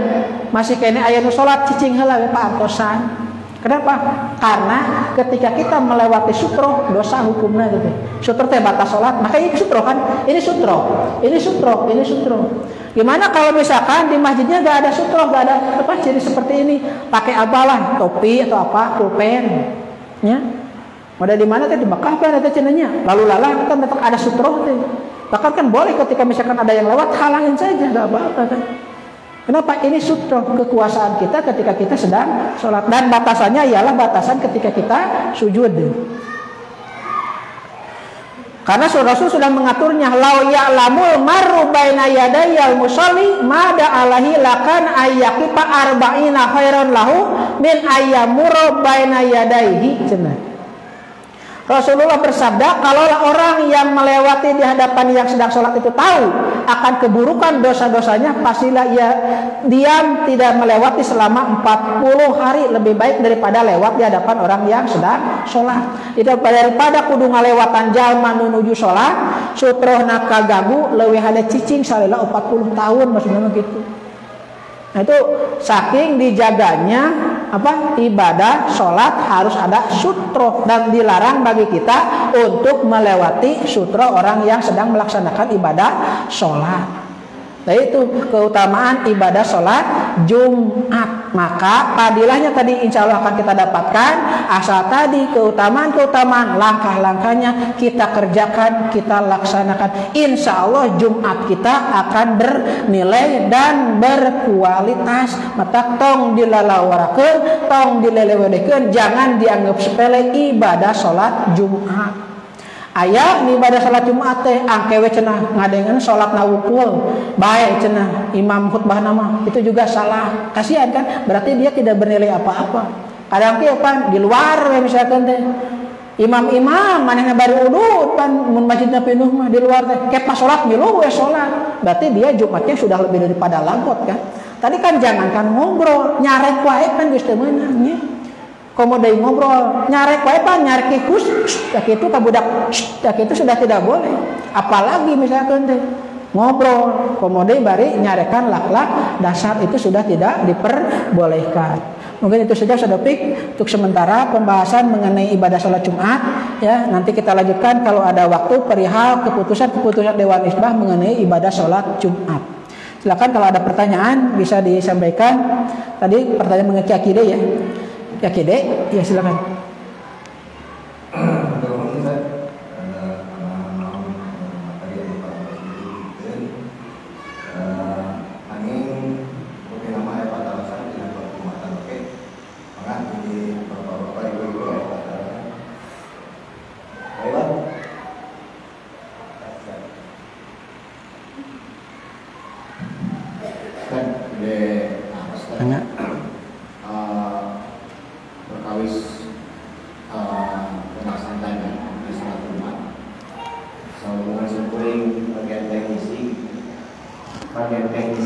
masih kene aya nu salat cicing heula we paantosan. Kenapa? Karena ketika kita melewati sutro dosa hukumnya gitu. Sutro teh batas salat, maka ini sutro kan? Ini sutro. Gimana kalau misalkan di masjidnya enggak ada sutro, enggak ada apa ciri seperti ini, pakai apalah, topi atau apa, pulpen. Ya. Ada di mana teh di Mekah kan ada cenanya. Lalu lalang kan tetap ada sutro teh. Bahkan kan boleh ketika misalkan ada yang lewat halangin saja, enggak apa-apa kan. Kenapa? Ini sutro kekuasaan kita ketika kita sedang sholat, dan batasannya ialah batasan ketika kita sujud. Karena Rasul sudah mengaturnya, lau ya'lamul maru baina yadayal musalli mada alahi lakan ayyaqifa arba'ina khairan lahu min ayyamuru baina yadayhi cenah. Rasulullah bersabda, kalaulah orang yang melewati di hadapan yang sedang sholat itu tahu akan keburukan dosa-dosanya, pastilah ia diam tidak melewati selama 40 hari, lebih baik daripada lewat di hadapan orang yang sedang sholat. Daripada kudu ngalewatan jalma menuju sholat, sutrohna kagagu leuwih hade cicing salila 40 tahun maksudnya begitu. Nah, itu saking dijaganya ibadah sholat harus ada sutro, dan dilarang bagi kita untuk melewati sutro orang yang sedang melaksanakan ibadah sholat. Nah, itu keutamaan ibadah sholat Jumat. Maka padilahnya tadi insya Allah akan kita dapatkan, asal tadi keutamaan langkah-langkahnya kita kerjakan, kita laksanakan. Insya Allah Jumat kita akan bernilai dan berkualitas. Mata tong dilalawarakeun, tong dilelewedekeun, jangan dianggap sepele ibadah sholat Jumat. Aya di ibadah salat Jumat teh angkewe cenah ngadengeun salat nawukul bae cenah imam khutbah nama itu juga salah, kasihan kan, berarti dia tidak bernilai apa-apa. Kadang teh pan di luar misalkan teh imam-imam manehna bari udud pan mun masjidna penuh mah di luar teh ke pas salat milu we salat, berarti dia Jumatnya sudah lebih daripada lagot kan. Tadi kan jangankan ngobrol, nyarek wae kan geus teu meunang nya. komo deui ngobrol, nyarek wae Pak, nyarek ikus, dak itu ka budak, dak itu sudah tidak boleh. Apalagi misalkan teh ngobrol, komo deui bari nyarekan lak-lak dasar itu sudah tidak diperbolehkan. Mungkin itu saja Sadopik untuk sementara pembahasan mengenai ibadah sholat Jumat ya. Nanti kita lanjutkan kalau ada waktu perihal keputusan Dewan Isbah mengenai ibadah sholat Jumat. Silakan kalau ada pertanyaan bisa disampaikan. Tadi pertanyaan mengenai akide ya. Akide ya silakan.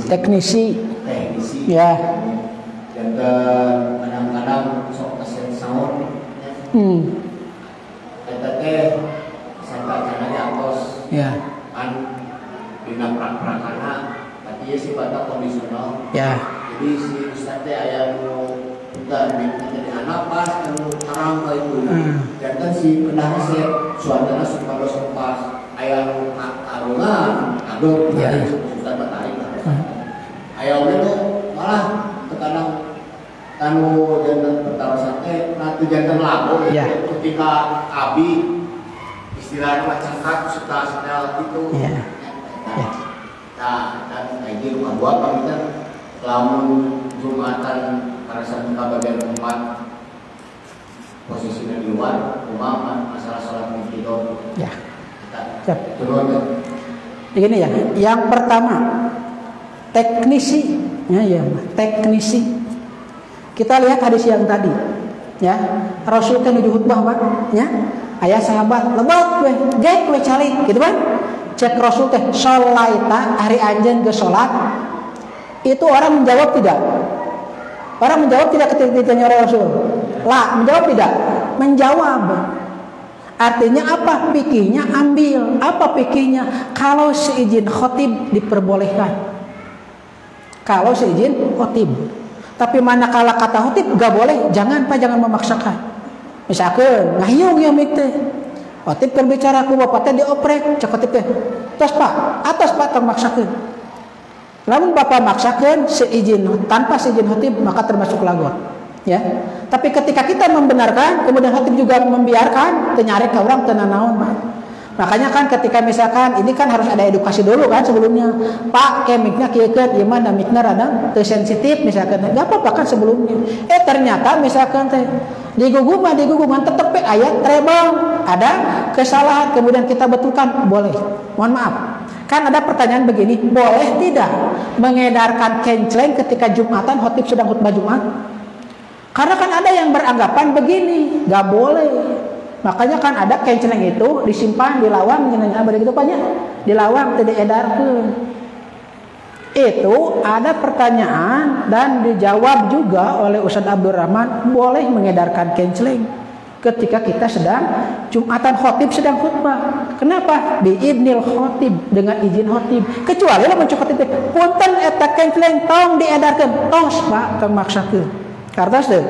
Teknisi ya dan kadang-kadang sok kesen saur eta teh sangkacana diatos ya kan dina prakrakana tapi ieu sifatna kondisional ya. Jadi si ustaz teh aya nu udah jadi anak pas anu terang ka itu jantan si pendah set suasana supados pas aya nu arungan aduh ya ustaz tertarik aya oge tuh malah terkadang anu jantan pertawasan teh nanti jantan lagu ya. Ketika abi istilahnya macam kat suka sendal itu ya. Nah dan kayak gitu gua pamitan lamun Jumatan pada saat buka bagian tempat posisinya di luar rumah masalah sholat tidur ya. Turun Begini ya, yang pertama teknisi, ya, teknisi. Kita lihat hadis yang tadi, ya. Rasul teh nuju khutbah, Pak, ya. Aya sahabat, lebat we, gek we calik, gitu kan? Cek Rasul teh, sholaita hari anjeun geus salat. Itu orang menjawab tidak? Orang menjawab tidak ketika ditanya Rasul? Lah, menjawab tidak? Menjawab. Artinya apa? Fikihnya ambil. Apa fikihnya? Kalau seizin khotib diperbolehkan. Kalau seizin khotib. Tapi manakala kata khotib gak boleh, jangan Pak, jangan memaksakan. Misalkan ngayung ya mik teh. Khotib berbicara ku bapak teh dioprek, cek khotib teh. Tos Pak, atas Pak termaksakeun. Namun bapak maksakeun seizin tanpa seizin khotib maka termasuk lagot. Ya. Tapi ketika kita membenarkan, kemudian khotib juga membiarkan, ternyarek ka urang teu nanaon, Pak. Makanya kan ketika misalkan ini kan harus ada edukasi dulu kan sebelumnya. Pak, miknya kieu keun, ieu mah mikna rada teu sensitif misalkan. Enggak apa-apa kan sebelumnya. Ternyata misalkan teh digugungan tetep ayat treble, ada kesalahan kemudian kita betulkan, boleh. Mohon maaf. Kan ada pertanyaan begini, boleh tidak mengedarkan kenceleng ketika Jumatan khotib sedang khutbah Jumat? Karena kan ada yang beranggapan begini, gak boleh. Makanya kan ada kenceleng itu disimpan di lawang, begitu banyak di lawang tidak edarkeun. Itu ada pertanyaan dan dijawab juga oleh Ustaz Abdurrahman, boleh mengedarkan kenceleng ketika kita sedang Jumatan khotib sedang khutbah. Kenapa? Biidnil khotib, dengan izin khotib. Kecuali lamun khotib teh punten eta kenceleng tong diedarkeun, tos Pak termaksakeun. Kartos teh.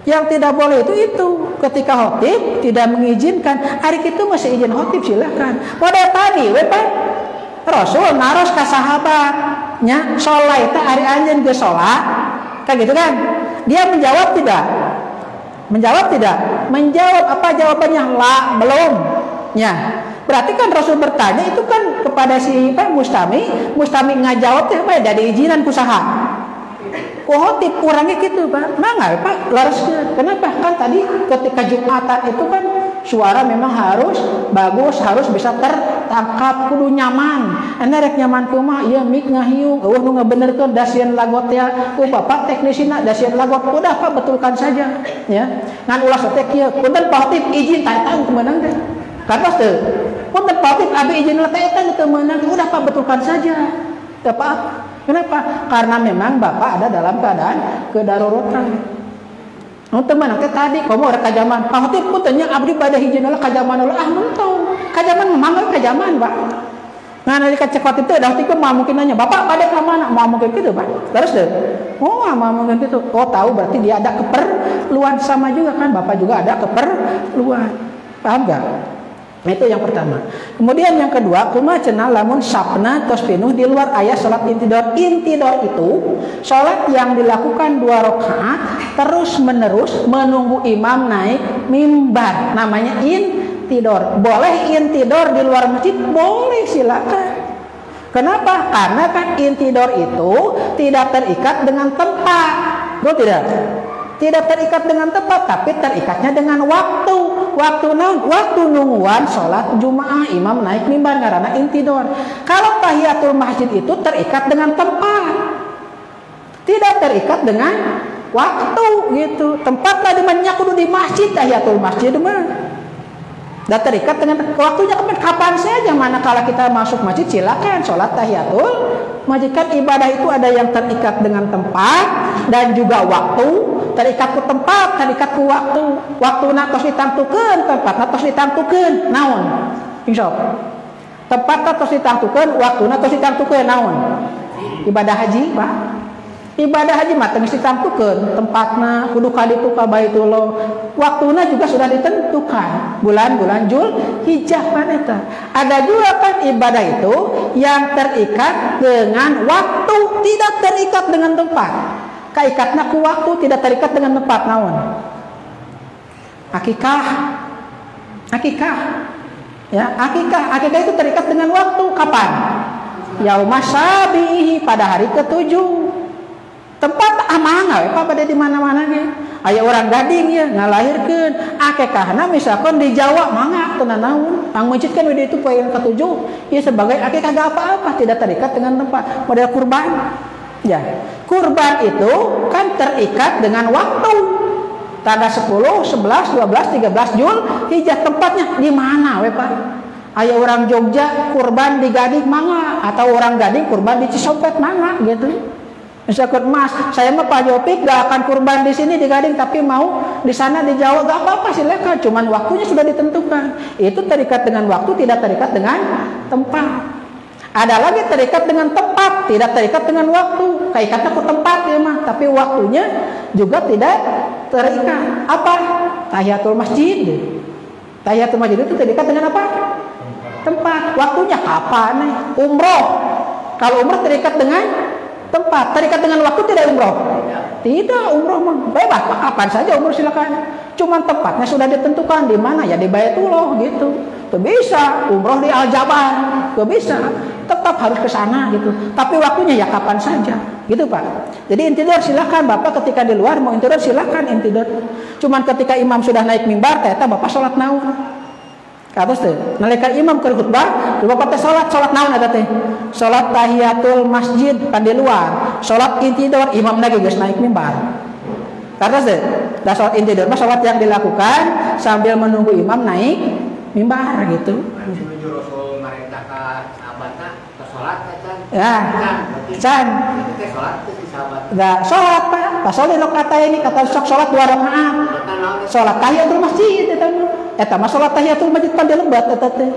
Yang tidak boleh itu ketika khotib tidak mengizinkan, hari itu masih izin khotib silahkan. Pada tadi we Pak Rasul naros ka sahabatnya sholat itu hari anjeun geus sholat kan gitu kan. Dia menjawab tidak? Menjawab tidak? Menjawab apa jawabannya? La, belum. Ya. Berarti kan Rasul bertanya itu kan kepada si Pak Mustami ngajawab teh bae dari izinan ku saha? Khotib kurangnya gitu Pak, mangga Pak laraskeun. Kenapa? Kan tadi ketika Jumatan itu kan suara memang harus bagus, harus bisa tertangkap, kudu nyaman. Anda rek nyaman kumaha? Ieu mik ngahiung, eueuh nu ngabenerkeun dasieun lagot ya. Ku Bapak teknisina dasieun lagot, udah Pak betulkan saja, ya. Ngan ulah teh kieu, punten Pak Khotib izin ta eta kumenang teh. Kartos teu. Punten Pak Khotib abi izin teh eta teu meunang, udah Pak betulkan saja. Teu apa? Kenapa? Karena memang Bapak ada dalam keadaan kedaruratan. teman teh tadi komo ada kajaman. Pak Hotip pun tanya abdi bade hiji nala kajaman ulah mentong. Kajaman memang kajaman, Pak. Nah, dari kacekot itu dah tipe mah mungkin nanya, "Bapak bade ka mana?" Mau mungkin gitu, Pak. Terus deh. Oh, mau mungkin gitu. Oh, tahu berarti dia ada keperluan sama juga kan. Bapak juga ada keperluan. Paham enggak? Itu yang pertama. Kemudian yang kedua, kumaha cenah lamun sapna tos pinuh di luar aya salat intidor. Intidor itu salat yang dilakukan 2 rakaat terus menerus menunggu imam naik mimbar. Namanya intidor. Boleh intidor di luar masjid? Boleh, silakan. Kenapa? Karena kan intidor itu tidak terikat dengan tempat. Betul tidak? Tidak terikat dengan tempat, tapi terikatnya dengan waktu. Waktu naon? Waktu nungguan sholat Jumaah imam naik mimbar karena intidor. Kalau tahiyatul masjid itu terikat dengan tempat, tidak terikat dengan waktu gitu. Tempat tadi banyak kudu di masjid tahiyatul masjid mah. Dan terikat dengan waktunya kapan saja, manakala kita masuk masjid silakan sholat tahiyatul masjid. Kan ibadah itu ada yang terikat dengan tempat dan juga waktu. Terikat ku tempat, terikat ku waktu. Waktu tos ditantukeun, tempat tos ditantukeun, naon? Insyaallah. Tempat tos ditantukeun, waktu tos ditantukeun, naon? Ibadah haji, Pak. Ibadah haji mah teu ditantukeun, tempatna kudu ka ditu ka Baitullah. Waktuna juga sudah ditentukan. Bulan-bulan Zulhijjah kan eta. Ada juga kan ibadah itu yang terikat dengan waktu, tidak terikat dengan tempat. Kaikatna ku waktu, tidak terikat dengan tempat, naon? Akikah. Ya, akikah itu terikat dengan waktu. Kapan? Yaumas sabihi, pada hari ke-7. Tempat amangga we pada di mana-mana ge. Aya orang gading ya ngalahirkeun. Akikahna misalkan di Jawa mangga teu naon. Ang masjid kan we itu poe yang ke-7. Ya sebagai akikah gak apa-apa, tidak terikat dengan tempat. Model kurban. Ya, kurban itu kan terikat dengan waktu. Tanggal 10, 11, 12, 13 Zulhijjah. Tempatnya di mana we Pak? Aya orang Jogja kurban di Gading mangga, atau orang Gading kurban di Cisopet mangga gitu. Misalkan Mas, saya mah Pak Jopik gak akan kurban di sini di Gading, tapi mau di sana di Jawa gak apa-apa silakan. Cuman waktunya sudah ditentukan. Itu terikat dengan waktu, tidak terikat dengan tempat. Ada lagi terikat dengan tempat, tidak terikat dengan waktu. Kaikatnya ke tempat ya mah, tapi waktunya juga tidak terikat. Apa? Tahiyatul masjid. Tahiyatul masjid itu terikat dengan apa? Tempat. Waktunya kapan nih? Umroh. Kalau umroh terikat dengan tempat, terikat dengan waktu tidak umroh. Tidak, umroh mah bebas, kapan saja umroh silakan. Cuman tempatnya sudah ditentukan di mana ya di Baitullah gitu. Tuh bisa umroh di Al-Jabar, tuh bisa. Tetap harus ke sana gitu. Tapi waktunya ya kapan saja, gitu Pak. Jadi intidor silakan Bapak ketika di luar mau intidor silakan intidor. Cuman ketika imam sudah naik mimbar, ternyata Bapak sholat naon. Kados teh, nalika imam keur khutbah, Bapak teh sholat naon eta teh? Sholat tahiyatul masjid kan di luar. Sholat intidor imam lagi geus naik mimbar. Kados teh, da sholat intidor mah sholat yang dilakukan sambil menunggu imam naik mimbar gitu. Ya, can. Enggak sholat Pak. Pas sholat kata ini kata sok sholat 2 rakaat. Sholat tahiyatul masjid eta mah. Eta mah sholat tahiyatul masjid pan di lebat eta teh.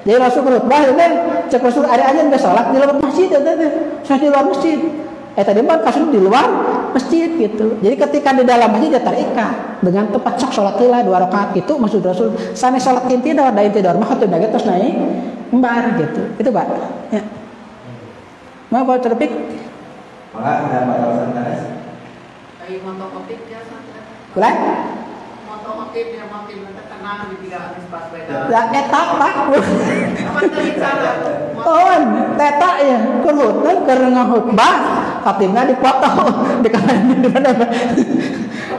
Jadi masuk khutbah teh cek masuk area aja enggak sholat di luar masjid eta teh. Sholat di luar masjid. Eta dia mah kasih di luar masjid gitu. Jadi ketika di dalam masjid dia terikat dengan tempat sok sholat heula 2 rakaat itu maksud Rasul. Sanes sholat intidor, da intidor mah atuh nage tos naik mimbar gitu. Itu Pak. Ya. Mau Pak Terpik? Maka ada Pak Alasan Tanes? Kayak motokopik ya santai. Kulai? Motokopik yang makin tenang di tiga Anies Baswedan. Ya eta Pak. Apa tadi cara? Tahun, teta ya, kurut, karena ngahutbah, khotibnya dipoto di kanan di mana?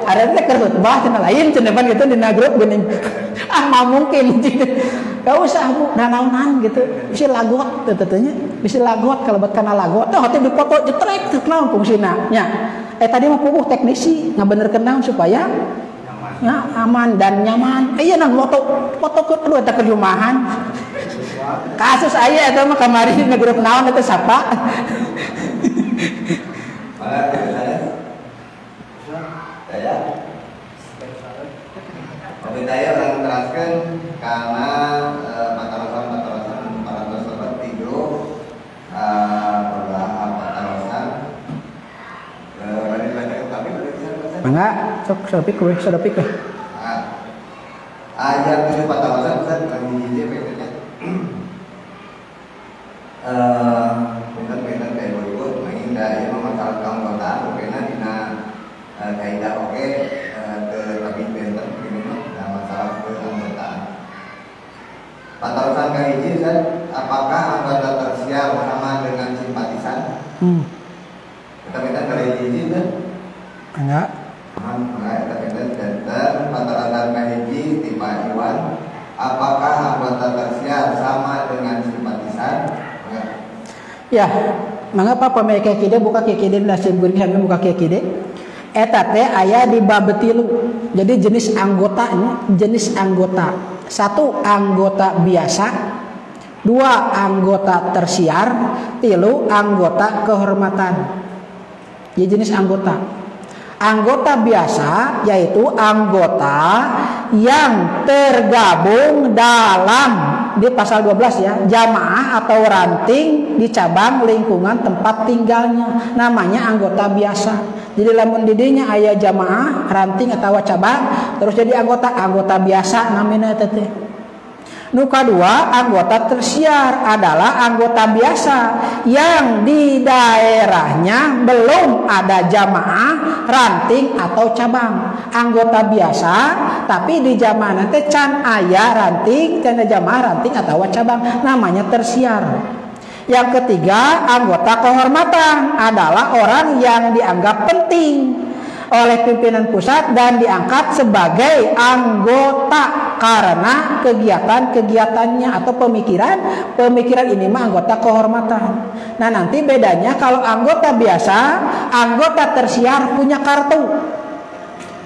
Ada teh khutbah cina lain, cina pan gitu di grup gini. Ah, mau mungkin, gak usah bu, nanaunan gitu, bisa lagot, tetenya, bisa lagot kalau buat kana lagot, tuh khotib dipoto jetrek, terkenal fungsina, ya. Tadi mau puguh teknisi, ngabenerkeun naon supaya ya, aman dan nyaman. Iya nah foto ke aduh eta kerjumahan. Kasus aya eta mah kamari di grup naon eta sapa. Saya Mangga, sok sadapik we. Ayat 7 patawasan Ustaz bagi hiji pengennya. Bener kayak berikut mengindah ya masalah keanggotaan pokoknya dina kaidah oke ke lebih benten begini nah masalah keanggotaan. Patawasan kali hiji Ustaz, apakah anggota tersiar sama dengan simpatisan? Kita minta kali hiji Ustaz. Enggak. Kita minta dan patawasan kali hiji tiba Iwan, apakah anggota tersiar sama dengan simpatisan? Ya, mangapa pameke kide buka kide nasib geuring sampe buka kide. Eta teh aya di bab 3. Jadi jenis anggotanya, jenis anggota. 1 anggota biasa, 2 anggota tersiar, 3 anggota kehormatan. Jadi jenis anggota. Anggota biasa yaitu anggota yang tergabung dalam di pasal 12 ya, jamaah atau ranting di cabang lingkungan tempat tinggalnya, namanya anggota biasa. Jadi lamun didinya aya jamaah, ranting atau cabang terus jadi anggota biasa namanya teh. Nu kadua, anggota tersiar adalah anggota biasa yang di daerahnya belum ada jamaah, ranting atau cabang. Anggota biasa tapi di jamaah nanti can aya ranting, can jamaah, ranting atau cabang, namanya tersiar. Yang ketiga, anggota kehormatan adalah orang yang dianggap penting oleh pimpinan pusat dan diangkat sebagai anggota karena kegiatan-kegiatannya atau pemikiran ini mah anggota kehormatan. Nah nanti bedanya kalau anggota biasa, anggota tersiar punya kartu.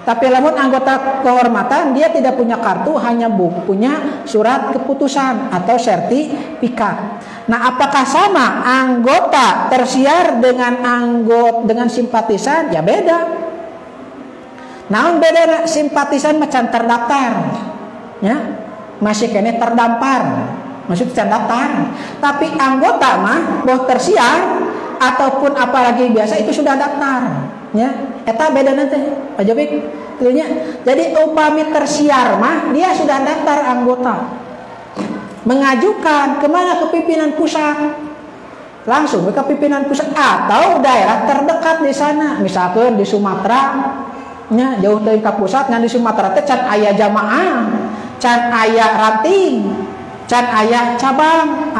Tapi lamun anggota kehormatan dia tidak punya kartu, hanya punya surat keputusan atau sertifikat. Nah apakah sama anggota tersiar dengan simpatisan? Ya beda. Namun beda, simpatisan macam terdaftar, ya masih kene terdampar, masih terdaftar. Tapi anggota mah boh tersiar ataupun apalagi biasa itu sudah daftar, ya. Eta beda nanti, Pak Jobik, tentunya. Jadi upami tersiar mah dia sudah daftar anggota, mengajukan kemana ke pimpinan pusat, langsung ke pimpinan pusat atau daerah terdekat di sana, misalkan di Sumatera. Nya jauh dari ke pusat ngan di Sumatera teh can aya jamaah, can aya ranting, can aya cabang,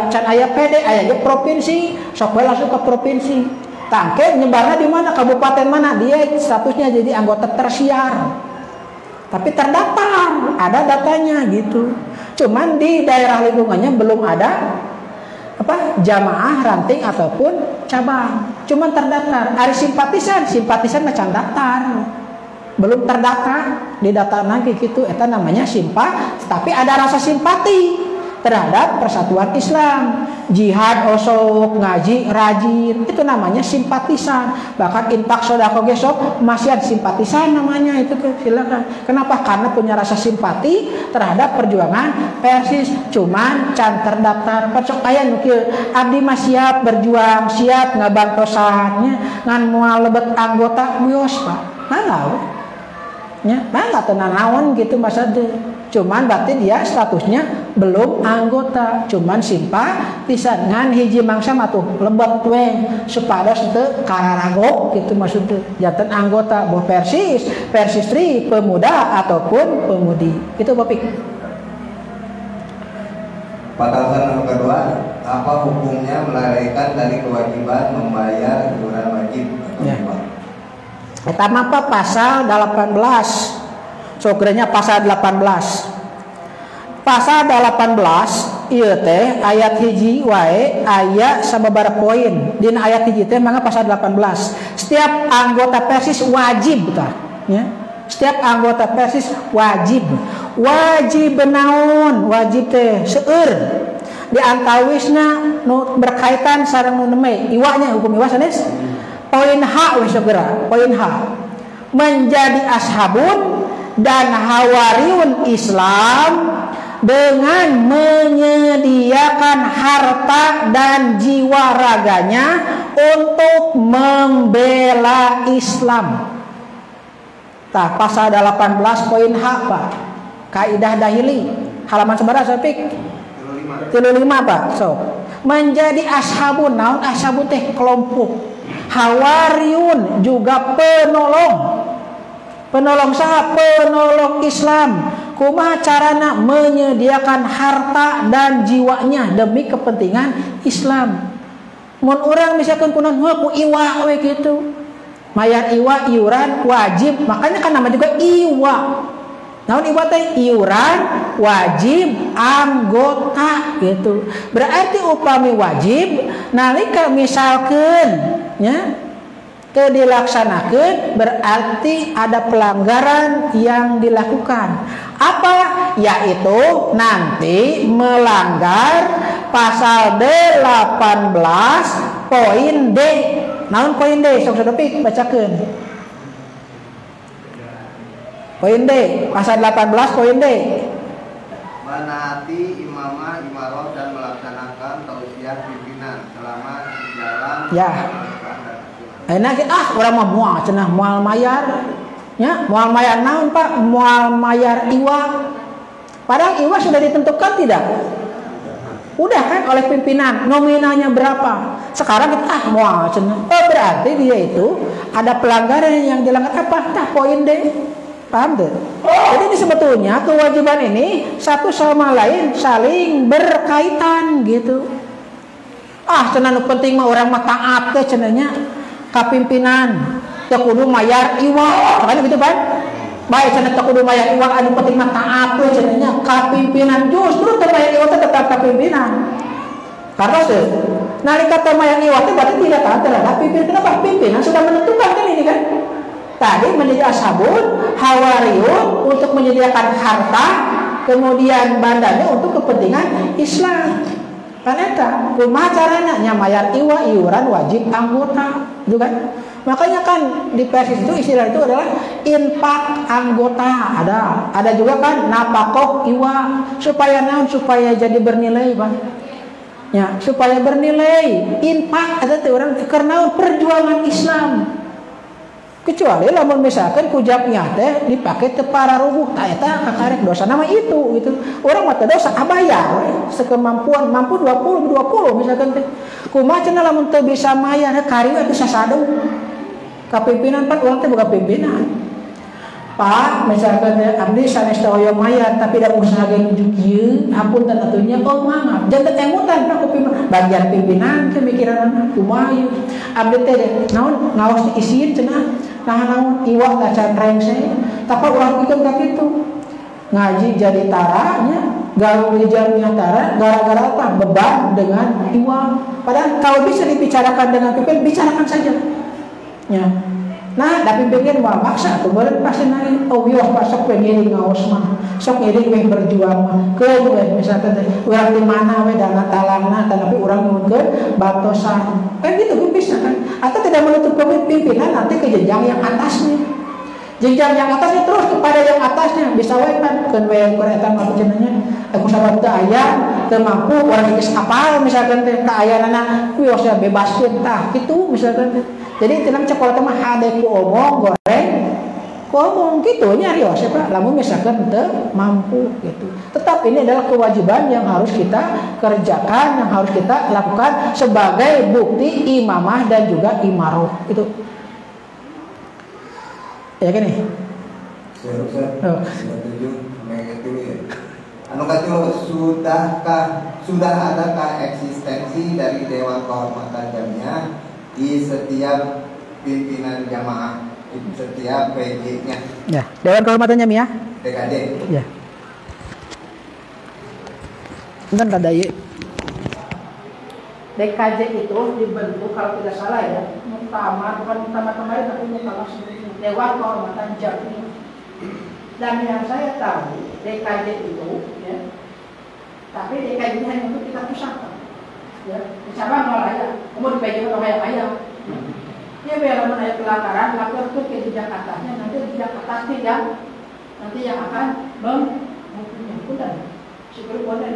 can aya PD, aya ge provinsi, sok bae langsung ke provinsi. Tangke nyebarnya di mana, kabupaten mana, dia statusnya jadi anggota tersiar. Tapi terdaftar, ada datanya gitu. Cuman di daerah lingkungannya belum ada jamaah, ranting ataupun cabang, cuman terdaftar. Ada simpatisan macam daftar, belum terdaftar di data lagi gitu. Eta namanya tapi ada rasa simpati terhadap persatuan Islam, jihad, osok, ngaji, rajin, itu namanya simpatisan. Bahkan infak sodako gesok masih ada simpatisan namanya itu. Silakan. Kenapa? Karena punya rasa simpati terhadap perjuangan Persis. Cuman can terdaftar pecok aya nu kieu abdi mah siap berjuang, siap ngabantosannya ngan moal lebet anggota mios Pak. Mangga nya, mangga teu nanaon gitu masa teh. Cuman berarti dia statusnya belum anggota, cuman simpatisan ngan hiji mangsa matuh lebet we supados teu kararagok gitu maksudnya. Janten anggota boh persistri, pemuda ataupun pemudi. Itu Bapak. Patawasan nomor kedua, apa hukumnya melalaikan dari kewajiban membayar iuran wajib atau riba? Eta apa pasal 18. Sogrenya pasal 18. Pasal 18 ieu teh ayat hiji wae aya sababaraha poin. Dina ayat hiji teh mangga pasal 18. Setiap anggota Persis wajib tah, ya. Setiap anggota Persis wajib. Wajib naon? Wajib teh seueur di antawisna nu berkaitan sareng nu neme iwanya hukum iwa sanes. Poin H we segera, poin H. Menjadi ashabun dan hawariun Islam dengan menyediakan harta dan jiwa raganya untuk membela Islam. Tah pasal 18 poin H Pak. Kaidah dahili halaman seberapa Sopik? 35 Pak. So, menjadi ashabun naon ashabu teh kelompok. Hawariyun juga penolong. Penolong saha? Penolong Islam. Kumaha carana menyediakan harta dan jiwanya demi kepentingan Islam. Mun urang misalkan kunaon ku iwa we gitu. Mayar iwa iuran wajib, makanya kan nama juga iwa. Naon iwa teh? Iuran wajib anggota gitu. Berarti upami wajib nalika misalkan nya teu dilaksanakeun berarti ada pelanggaran yang dilakukan. Apa? Yaitu nanti melanggar pasal 18 poin D. Naon poin D? Sok Sodopik bacakeun. Poin D, pasal 18 poin D. Menaati imamah, imaroh dan melaksanakan tausiah pimpinan selama dalam Ya. Enak urang mah moal cenah moal mayar. Ya, moal mayar naon Pak? Moal mayar iwa. Padahal iwa sudah ditentukan tidak? Udah kan oleh pimpinan, nominalnya berapa? Sekarang kita moal cenah. Oh, berarti dia itu ada pelanggaran yang dilanggar apa? Tah poin D. Paham tuh? Jadi ini sebetulnya kewajiban ini satu sama lain saling berkaitan gitu. Cenah nu penting mah orang mah taat teh cenahnya ka pimpinan. Teu kudu mayar iwa. Makanya gitu kan? Baik cenah teu kudu mayar iwa anu penting mah taat teh cenahnya ka pimpinan. Justru teu mayar iwa teh tetap ka pimpinan. Karena nalika teu mayar iwa teh berarti tidak taat terhadap pimpinan. Kenapa? Pimpinan sudah menentukan kan ini kan? Tadi menjadi ashabun, hawariyun untuk menyediakan harta, kemudian bandanya untuk kepentingan Islam. Paneta, kumaha carana nya mayar iwa iuran wajib anggota, gitu kan? Makanya kan di persis itu istilah itu adalah infak anggota, ada juga kan napakoh iwa supaya naon supaya jadi bernilai, Bang. Ya, supaya bernilai. Infak ada teh orang karena perjuangan Islam. Kecuali lamun misalkan kujabnya teh dipakai teu pararubuh tah eta kakarek dosa nama itu gitu. Urang mah teu dosa abayar sekemampuan mampu 20 misalkan teh. Kumaha cenah lamun teu bisa mayar kari atuh sasado. Kapimpinan Pak urang teh boga pimpinan. Pak misalkan abdi sanes hoyong mayar tapi da usaha ge nuju kieu hapunten atunya oh mangga janten emutan Pak pimpinan bagian pimpinan teh mikiran kumaha ieu abdi teh naon ngaos diisiin cenah naon iwa da canreng saya tapi urang pikeun ka kitu ngaji jadi taranya gaul di jamiah tara gara-gara apa beban dengan iwa padahal kalau bisa dibicarakan dengan pimpinan bicarakan saja ya. Nah, tapi pengen mau maksa tuh boleh pasti nanya. Oh iya, Pak sok pengen ngaos mah, sok ini we berjuang mah. Ke we misalkan urang di mana we dana talangna, tapi urang nuntut batosan. Kan gitu bisa kan? Atau tidak menutup pimpinan nanti ke jenjang yang atasnya. Jenjang yang atasnya terus kepada yang atasnya bisa we kan we kurang mah cenanya. Aku sabab teu aya, teu mampu urang geus apal misalkan teh ka ayanana kuy asa bebaskeun tah kitu misalkan teh. Jadi tenang sekolah mah hade ku omong goreng ku omong gitu nyari Pak lamun misalkan teu mampu gitu. Tetap ini adalah kewajiban yang harus kita kerjakan, yang harus kita lakukan sebagai bukti imamah dan juga imaroh itu. Ya kan nih? Saya setuju mengenai dulu ya. Anu katu sudah adakah eksistensi dari Dewan Kehormatan Jamiah di setiap pimpinan jamaah, di setiap PJ-nya? Ya, Dewan Kehormatan Jamiah. DKJ. Ya. Kan ada ya. DKJ itu dibentuk kalau tidak salah ya, bukan muktamar kemarin tapi muktamar sebelumnya Dewan Kehormatan Jamiah. Dan yang saya tahu DKJ itu ya, tapi DKJ ini hanya untuk kita pusat. Ya, cabang malah ya, kemudian PJ atau ayam. Ya biar menaik pelanggaran, lapor ke jenjang atasnya, nanti jenjang atas tidak, nanti yang akan mempunyai pundan. Seperti pundan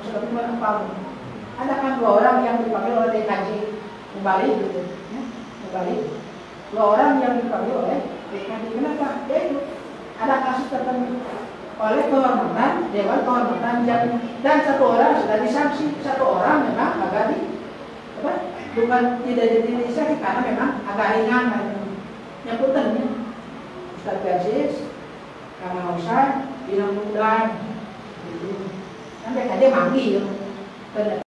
seperti apa? Ada kan 2 orang yang dipanggil oleh DKJ kembali gitu, ya, kembali. 2 orang yang dipanggil oleh Kenapa? Ya itu ada kasus tertentu oleh kehormatan Dewan Kehormatan Jambi dan satu orang sudah disanksi, satu orang memang agak bukan tidak jadi disanksi karena memang agak ringan yang pentingnya Ustaz Persis, Kang Hausan, Bina Mudan, nanti aja manggil ternyata